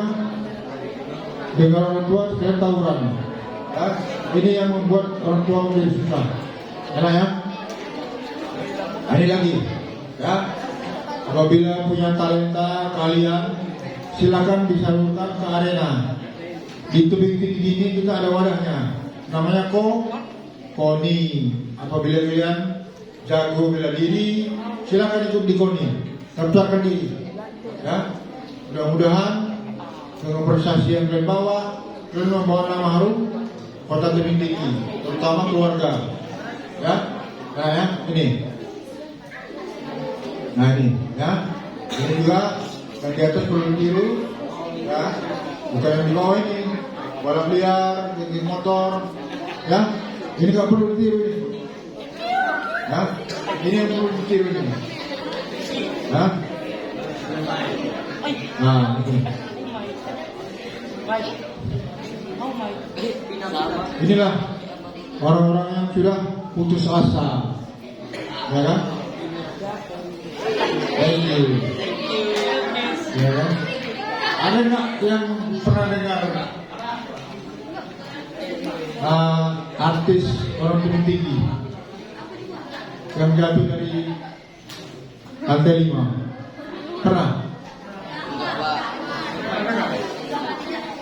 dengan orang tua sekalian tawuran, ya. Ini yang membuat orang tua menjadi susah, ya. Ini lagi, ya. Apabila punya talenta kalian, silakan disalurkan ke arena. Di tebing tinggi ini kita ada wadahnya, namanya KONI. Apabila kalian jago bela diri, silakan ikut di KONI, daftarkan diri, ya. Mudah-mudahan dengan prestasi yang kalian bawa, kalian membawa nama harum kota Tebing Tinggi, terutama keluarga, ya. Nah, ya, ini. Nah ini, ya. Ini juga yang di atas perlu ditiru, ya. Bukan yang di bawah ini, balap liar, geng motor, ya. Ini nggak perlu ditiru ini, ya. Ini yang perlu ditiru ini, ya. Nah, ini. Inilah orang-orang yang sudah putus asa, ya kan? Thank you. Ya kan? Ada nggak yang pernah dengar artis orang Tebing Tinggi yang jatuh dari lantai 5? Pernah?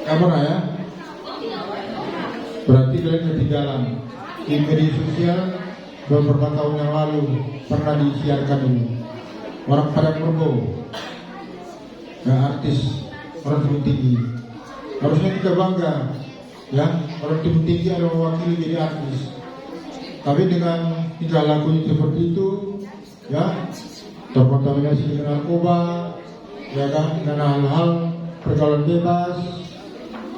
Nggak pernah, ya? Berarti kalian ketinggalan. Di media sosial beberapa tahun yang lalu pernah disiarkan ini. Orang Padang Mergo, ya, artis orang Tebing Tinggi. Harusnya kita bangga, ya, orang Tebing Tinggi ada mewakili jadi artis. Tapi dengan tingkah lakunya seperti itu, ya, terkontaminasi dengan narkoba, ya kan, dengan hal-hal pergaulan bebas,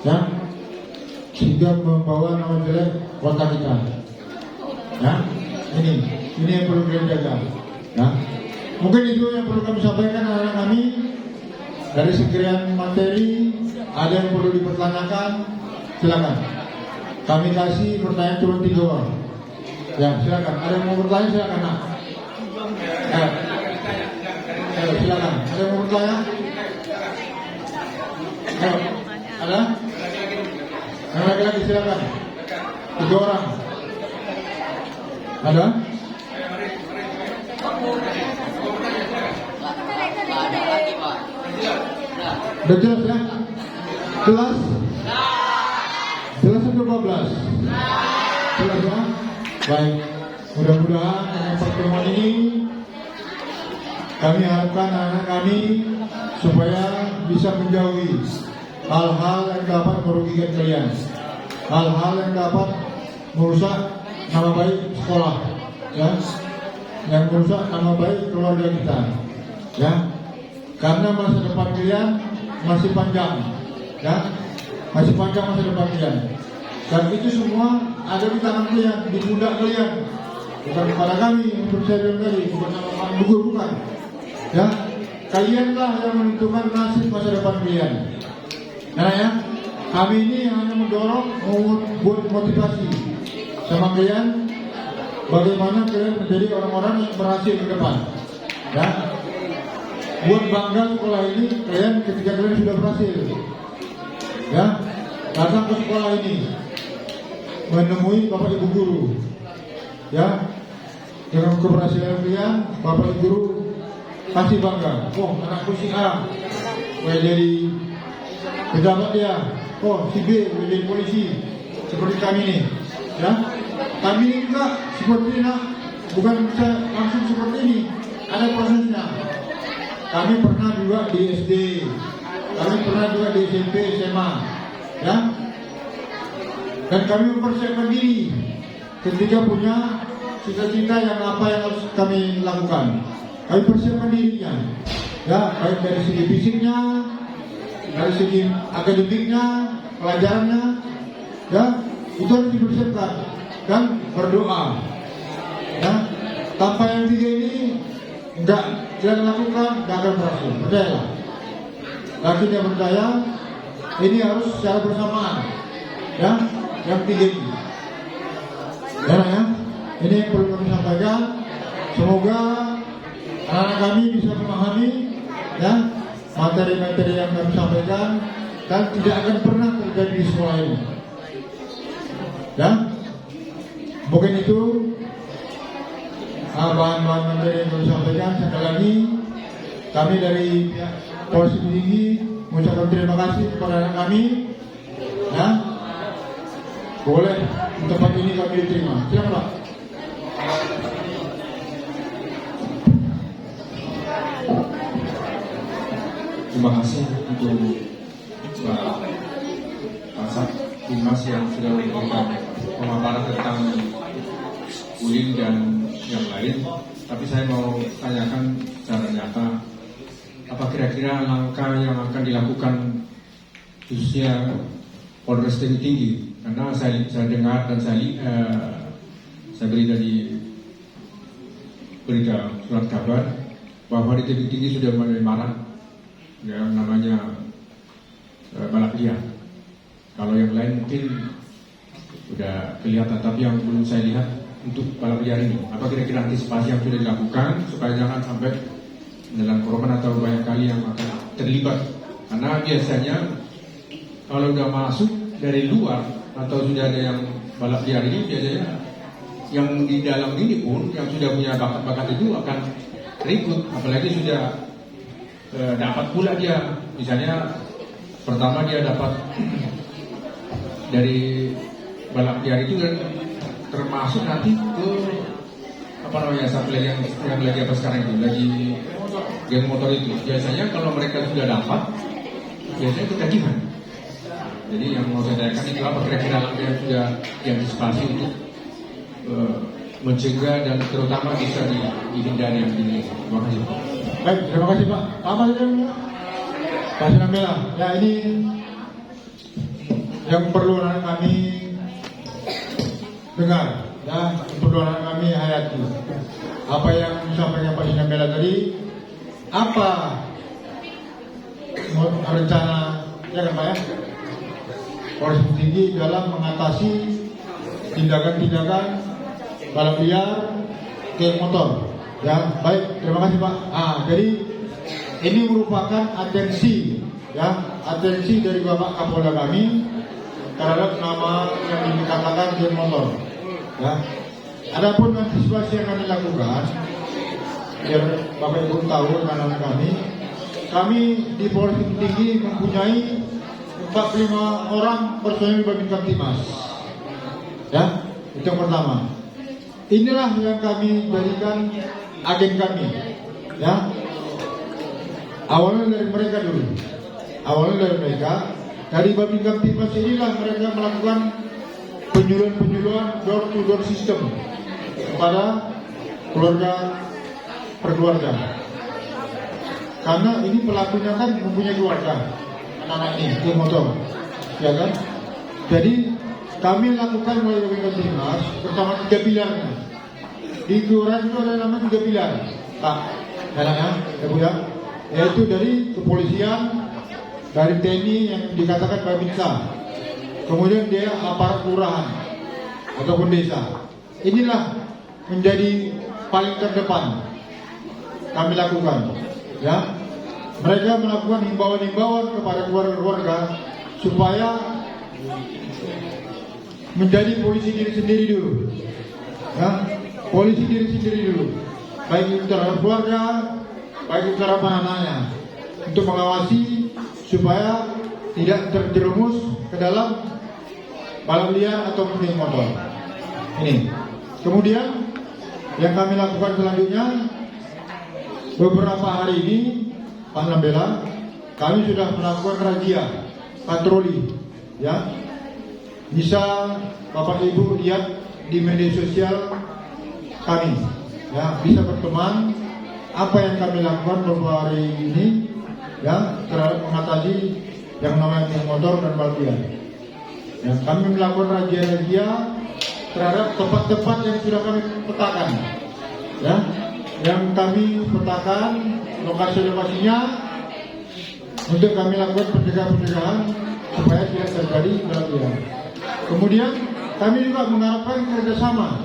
ya, sehingga membawa nama jelek kota kita. Ya, ini yang perlu kita jaga. Ya, mungkin itu yang perlu kami sampaikan anak kami. Dari sekian materi, ada yang perlu dipertanyakan, silakan. Kami kasih pertanyaan cuma 3 orang. Ya, silakan. Ada yang mau bertanya, silakan. Nah. Silakan. Ada yang mau bertanya? Ayo, ada? Yang laki-laki silakan. 3 orang. Ada? Udah jelas ya? Jelas? Jelas atau 12? Jelas ya? Baik. Mudah-mudahan dengan pertemuan ini kami harapkan anak-anak kami supaya bisa menjauhi hal-hal yang dapat merugikan kalian, hal-hal yang dapat merusak nama baik sekolah, ya, yang merusak nama baik keluarga kita, ya. Karena masa depan kalian masih panjang, ya, masih panjang masa depan kalian. Dan itu semua ada di tangan kalian, di pundak kalian, bukan kepada kami yang percaya tadi, bukan nama Pak Gugur, bukan, ya. Kalianlah yang menentukan nasib masa depan kalian. Nah, ya, kami ini hanya mendorong, membuat motivasi sama kalian, bagaimana kalian menjadi orang-orang yang berhasil ke depan, ya. Buat bangga sekolah ini kalian ketika kalian sudah berhasil, ya, datang ke sekolah ini menemui bapak ibu guru, ya, dengan keberhasilan kalian bapak ibu guru pasti bangga. Oh, anakku si A jadi pejabat dia, oh si B jadi polisi, seperti kami nih, ya. Kami ini juga seperti ini, bukan bisa langsung seperti ini, ada prosesnya. Kami pernah juga di SD, kami pernah juga di SMP, SMA, ya. Dan kami mempersiapkan diri ketika punya cita-cita yang apa yang harus kami lakukan. Kami persiapkan dirinya, ya, baik dari segi fisiknya, dari segi akademiknya, pelajarannya, ya, itu harus dipersiapkan dan berdoa, ya. Tanpa yang 3 ini enggak kalian lakukan, enggak akan berhasil, percayalah. Lagi dia percaya, ini harus secara bersamaan, ya, yang 3 ini, ya. Ini yang perlu kami sampaikan. Semoga anak-anak kami bisa memahami, ya, materi-materi yang kami sampaikan dan tidak akan pernah terjadi di sekolah ini, ya. Mungkin itu bahan-bahan materi yang kami sampaikan. Sekali lagi kami dari pihak Polisi Tinggi mengucapkan terima kasih kepada anak kami, ya. Boleh di tempat ini kami diterima. Silakan Pak. Terima kasih untuk Pak Kasat Dimas yang sudah memberikan pemaparan tentang bullying dan yang lain. Tapi saya mau tanyakan secara nyata, apa kira-kira langkah yang akan dilakukan khususnya Polres Tinggi? Karena saya dengar dan saya berita di berita surat kabar bahwa di Tinggi sudah mulai marak yang namanya balap liar. Kalau yang lain mungkin sudah kelihatan, tapi yang belum saya lihat untuk balap liar ini, apa kira-kira antisipasi yang sudah dilakukan supaya jangan sampai dalam korban atau banyak kali yang akan terlibat? Karena biasanya kalau sudah masuk dari luar atau sudah ada yang balap liar ini, biasanya yang di dalam ini pun yang sudah punya bakat-bakat itu akan ribut, apalagi sudah dapat pula dia, misalnya pertama dia dapat dari balap liar itu kan, termasuk nanti ke apa namanya satu lagi yang lagi apa sekarang itu lagi geng motor itu. Biasanya kalau mereka sudah dapat, biasanya ketagihan. Jadi yang mau saya tanyakan itu apa kira-kira langkah yang sudah diantisipasi untuk mencegah dan terutama bisa dihindari ini. Terima kasih. Baik, terima kasih Pak. Apa saja Pak Sinambela? Ya ini yang perlu kami dengar, ya perlu kami hayati. Apa yang disampaikan Pak Sinambela tadi, apa rencana ya kan Pak ya? Polres Tinggi dalam mengatasi tindakan-tindakan balap liar geng motor. Ya, baik, terima kasih Pak. Jadi ini merupakan atensi, ya, atensi dari Bapak Kapolda kami terhadap nama yang dikatakan geng motor. Ya, adapun antisipasi yang kami lakukan, biar Bapak Ibu tahu anak kami di Polres Tinggi mempunyai 45 orang personil Babin Kamtibmas. Ya, itu yang pertama. Inilah yang kami jadikan agen kami. Ya, awalnya dari mereka dulu. Dari Babin Kamtibmas inilah mereka melakukan penyuluhan door-to-door system kepada keluarga per keluarga. Karena ini pelakunya kan mempunyai keluarga. Anak ini geng motor, ya kan? Jadi kami lakukan melalui Babin Kamtibmas bersama 3 pilarnya. Di kelurahan itu ada namanya 3 pilar, Pak, ya Bu ya, yaitu dari kepolisian, dari TNI yang dikatakan Babinsa, kemudian dia aparat kelurahan ataupun desa. Inilah menjadi paling terdepan kami lakukan, ya. Mereka melakukan himbauan-himbauan kepada keluarga-keluarga supaya menjadi polisi diri sendiri dulu, ya, polisi diri sendiri dulu, baik itu terhadap keluarga, baik itu terhadap anak-anaknya, untuk mengawasi supaya tidak terjerumus ke dalam balap liar atau geng motor. Ini. Kemudian yang kami lakukan selanjutnya, beberapa hari ini Pak Sinambela, kami sudah melakukan razia patroli, ya. Bisa Bapak Ibu lihat di media sosial kami, ya, bisa berteman apa yang kami lakukan beberapa hari ini, ya, terhadap mengatasi yang namanya geng motor dan balap liar. Ya, kami melakukan razia-razia terhadap tempat-tempat yang sudah kami petakan, ya, yang kami petakan lokasi-lokasinya untuk kami lakukan pencegahan supaya tidak terjadi balap liar. Kemudian kami juga mengharapkan kerjasama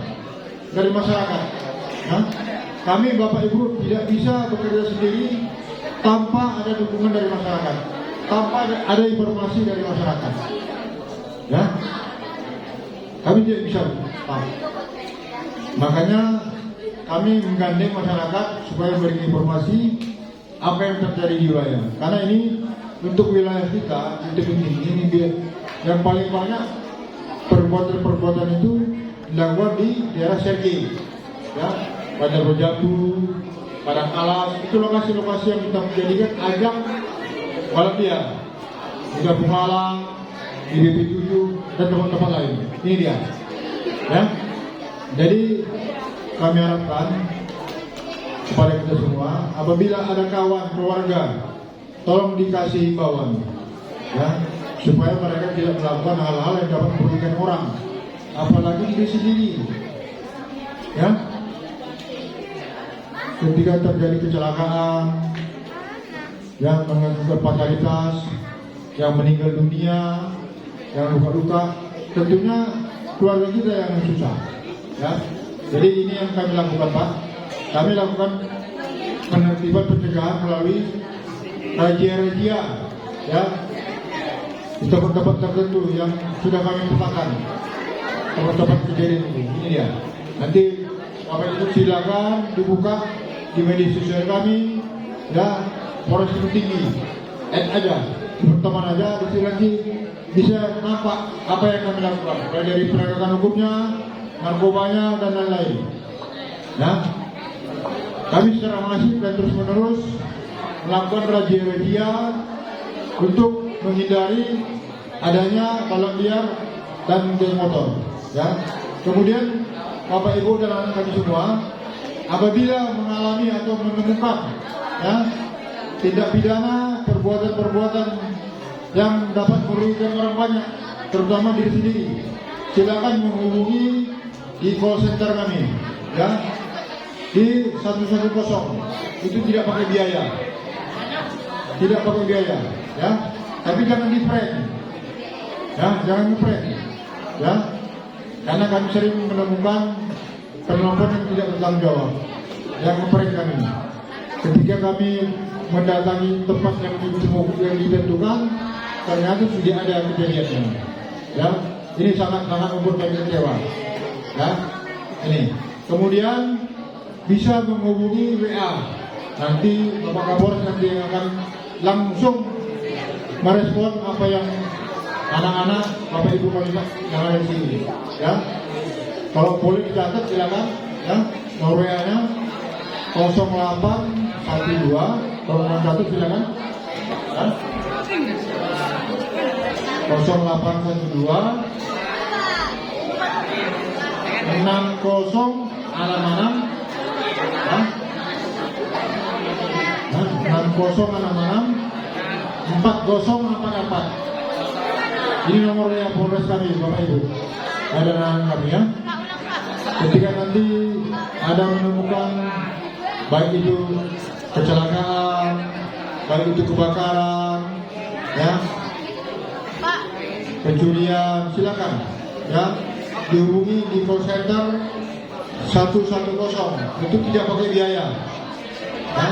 dari masyarakat. Ya. Kami Bapak Ibu tidak bisa bekerja sendiri tanpa ada dukungan dari masyarakat, tanpa ada informasi dari masyarakat. Ya, kami tidak bisa, Pak. Makanya kami menggandeng masyarakat supaya memberi informasi apa yang terjadi di wilayah. Karena ini untuk wilayah kita, itu ini yang paling banyak perbuatan-perbuatan itu dilakukan di daerah Sergei, ya, Bandar Rojatu, Padang Alas, itu lokasi-lokasi yang kita menjadikan ajang balap liar. Juga Bungalang, di BP7 dan tempat-tempat lain. Ini dia, ya. Jadi kami harapkan kepada kita semua, apabila ada kawan keluarga, tolong dikasih himbauan, ya, supaya mereka tidak melakukan hal-hal yang dapat merugikan orang, apalagi diri sendiri, ya. Ketika terjadi kecelakaan, yang mengakibatkan fatalitas, yang meninggal dunia, yang luka-luka, tentunya keluarga kita yang susah, ya. Jadi ini yang kami lakukan, Pak. Kami lakukan penertiban pencegahan melalui razia-razia, ya, di tempat-tempat tertentu yang sudah kami petakan, tempat-tempat kejadian itu. Ini dia. Nanti Bapak itu silakan dibuka di media sosial kami, ya, Polres Tinggi, aja, teman aja, di sini bisa nampak apa yang kami lakukan, mulai dari penegakan hukumnya, narkobanya dan lain-lain. Ya, kami secara masif dan terus-menerus melakukan razia-razia untuk menghindari adanya balap liar dan geng motor. Ya, kemudian Bapak Ibu dan anak kami semua, apabila mengalami atau menemukan ya tindak pidana perbuatan-perbuatan yang dapat merugikan orang banyak, terutama diri sendiri, silakan menghubungi di call center kami ya di 110. Itu tidak pakai biaya, ya, tapi jangan di prank ya, jangan nge-prank ya, karena kami sering menemukan penelpon yang tidak bertanggung jawab yang nge-prank kami ketika kami mendatangi tempat yang ditentukan, ternyata tidak ada kejadiannya ya. Ini sangat-sangat membuat kami kecewa ya. Ini kemudian bisa menghubungi WA, nanti Bapak Kapolres nanti yang akan langsung merespon apa yang anak-anak Bapak Ibu yang ada di sini ya. Kalau boleh dicatat silakan ya, nomor WA-nya 0812, kalau mau catat silakan ya. 0812 60 alam-alam ya. 60 alam-alam 4044. Ini nomor yang Polres kami Bapak Ibu ada kami ya. Ketika nanti ada menemukan baik itu kecelakaan, baik itu kebakaran ya, pencurian, silakan ya dihubungi di call center 110. Itu tidak pakai biaya ya.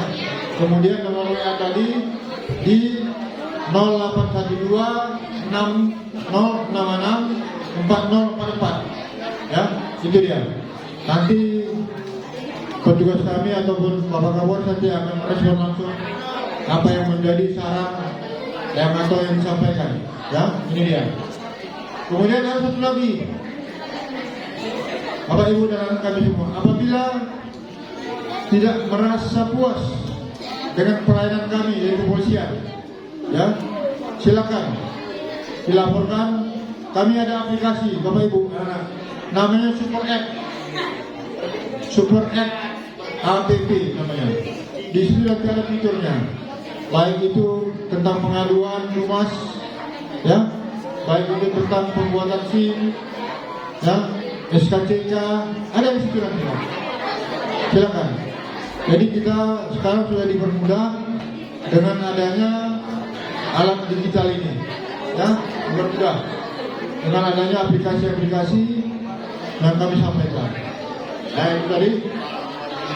Kemudian nomor WA tadi di 0812 6066 4044 ya, itu dia. Nanti petugas kami ataupun Bapak Kapolres nanti akan merespon langsung apa yang menjadi saran yang atau yang disampaikan ya. Ini dia. Kemudian ada satu lagi, Bapak Ibu dan anak kami semua, apabila tidak merasa puas dengan pelayanan kami dari kepolisian ya, silakan dilaporkan. Kami ada aplikasi Bapak Ibu anak, namanya Super App namanya. Di sini nanti ada fiturnya, baik itu tentang pengaduan lumas ya, baik itu tentang pembuatan SIM ya, SKCK, ada di situ nanti. Silakan. Jadi kita sekarang sudah dipermudah dengan adanya alat digital ini ya, dipermudah dengan adanya aplikasi-aplikasi yang kami sampaikan. Nah itu tadi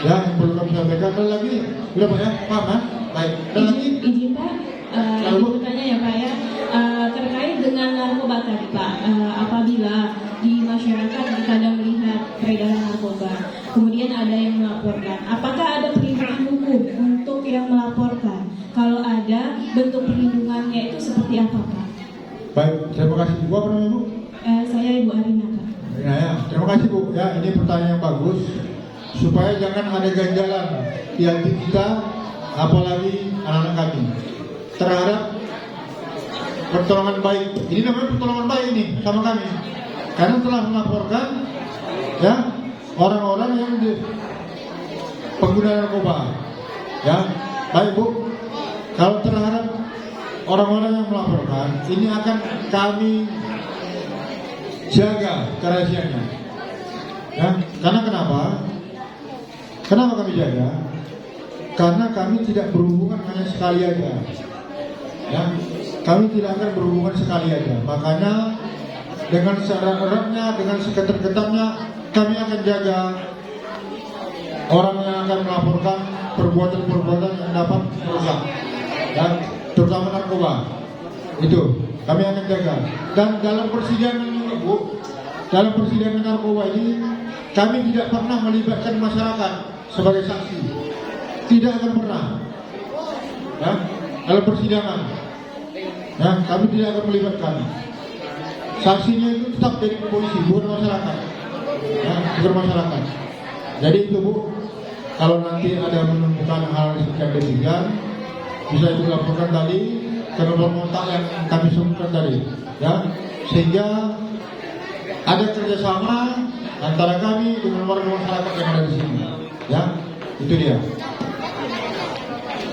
ya yang perlu kami sampaikan. Ada lagi? Sudah Pak ya? Paham ya? Baik. Ada lagi? Izin Pak, ibu bertanya ya Pak ya, terkait dengan narkoba tadi Pak, apabila di masyarakat kadang melihat peredaran narkoba, kemudian ada yang melaporkan, apakah ada perlindungan hukum untuk yang melaporkan? Kalau ada, bentuk perlindungannya itu seperti apa Pak? Baik, terima kasih. Bu, apa namanya Bu? Saya Ibu Arina Pak. Ya, terima kasih Bu. Ya, ini pertanyaan yang bagus supaya jangan ada ganjalan di hati kita, apalagi anak-anak kami terhadap pertolongan baik. Ini namanya pertolongan baik ini sama kami, karena telah melaporkan ya orang-orang yang pengguna narkoba. Ya, baik Bu. Kalau terhadap orang-orang yang melaporkan, ini akan kami jaga kerahasiaannya. Ya, karena kenapa? Kenapa kami jaga? Karena kami tidak berhubungan hanya sekali aja. Ya, kami tidak akan berhubungan sekali aja. Makanya dengan seerat-eratnya, dengan seketat-ketatnya, kami akan jaga orang yang akan melaporkan perbuatan-perbuatan yang dapat merusak, dan terutama narkoba. Itu kami akan jaga. Dan dalam persidangan ini Bu, dalam persidangan narkoba ini kami tidak pernah melibatkan masyarakat sebagai saksi, tidak akan pernah ya, dalam persidangan ya, kami tidak akan melibatkan. Saksinya itu tetap dari polisi, bukan masyarakat ya, bukan masyarakat. Jadi itu Bu, kalau nanti ada menemukan hal yang demikian, bisa dilaporkan tadi ke nomor kontak yang kami sebutkan tadi ya, sehingga ada kerjasama antara kami dengan warga masyarakat yang ada di sini. Ya, itu dia.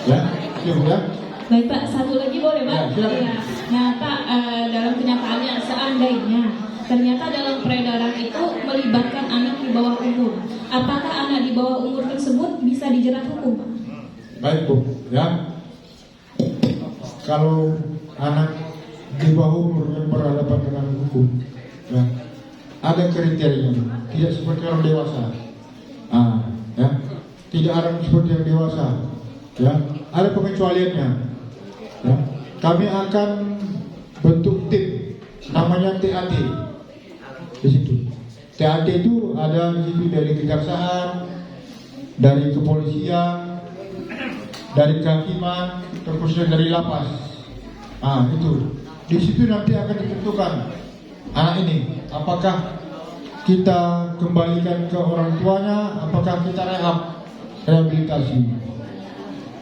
Ya, itu ya. Baik Pak, satu lagi boleh Pak? Ya, silakan. Iya. Nah Pak, dalam kenyataannya seandainya ternyata dalam peredaran itu melibatkan anak di bawah umur, apakah anak di bawah umur tersebut bisa dijerat hukum Pak? Baik Bu, ya. Kalau anak di bawah umur yang berhadapan dengan hukum, ya, ada kriterianya, tidak seperti orang dewasa. Ya, tidak ada seperti yang dewasa. Ya, ada pengecualiannya. Ya, kami akan bentuk tim, namanya TAT. Di situ, TAT itu ada di situ dari kejaksaan, dari kepolisian, dari kehakiman, terus dari lapas. Itu. Di situ nanti akan ditentukan anak ini apakah kita kembalikan ke orang tuanya, apakah kita rehabilitasi.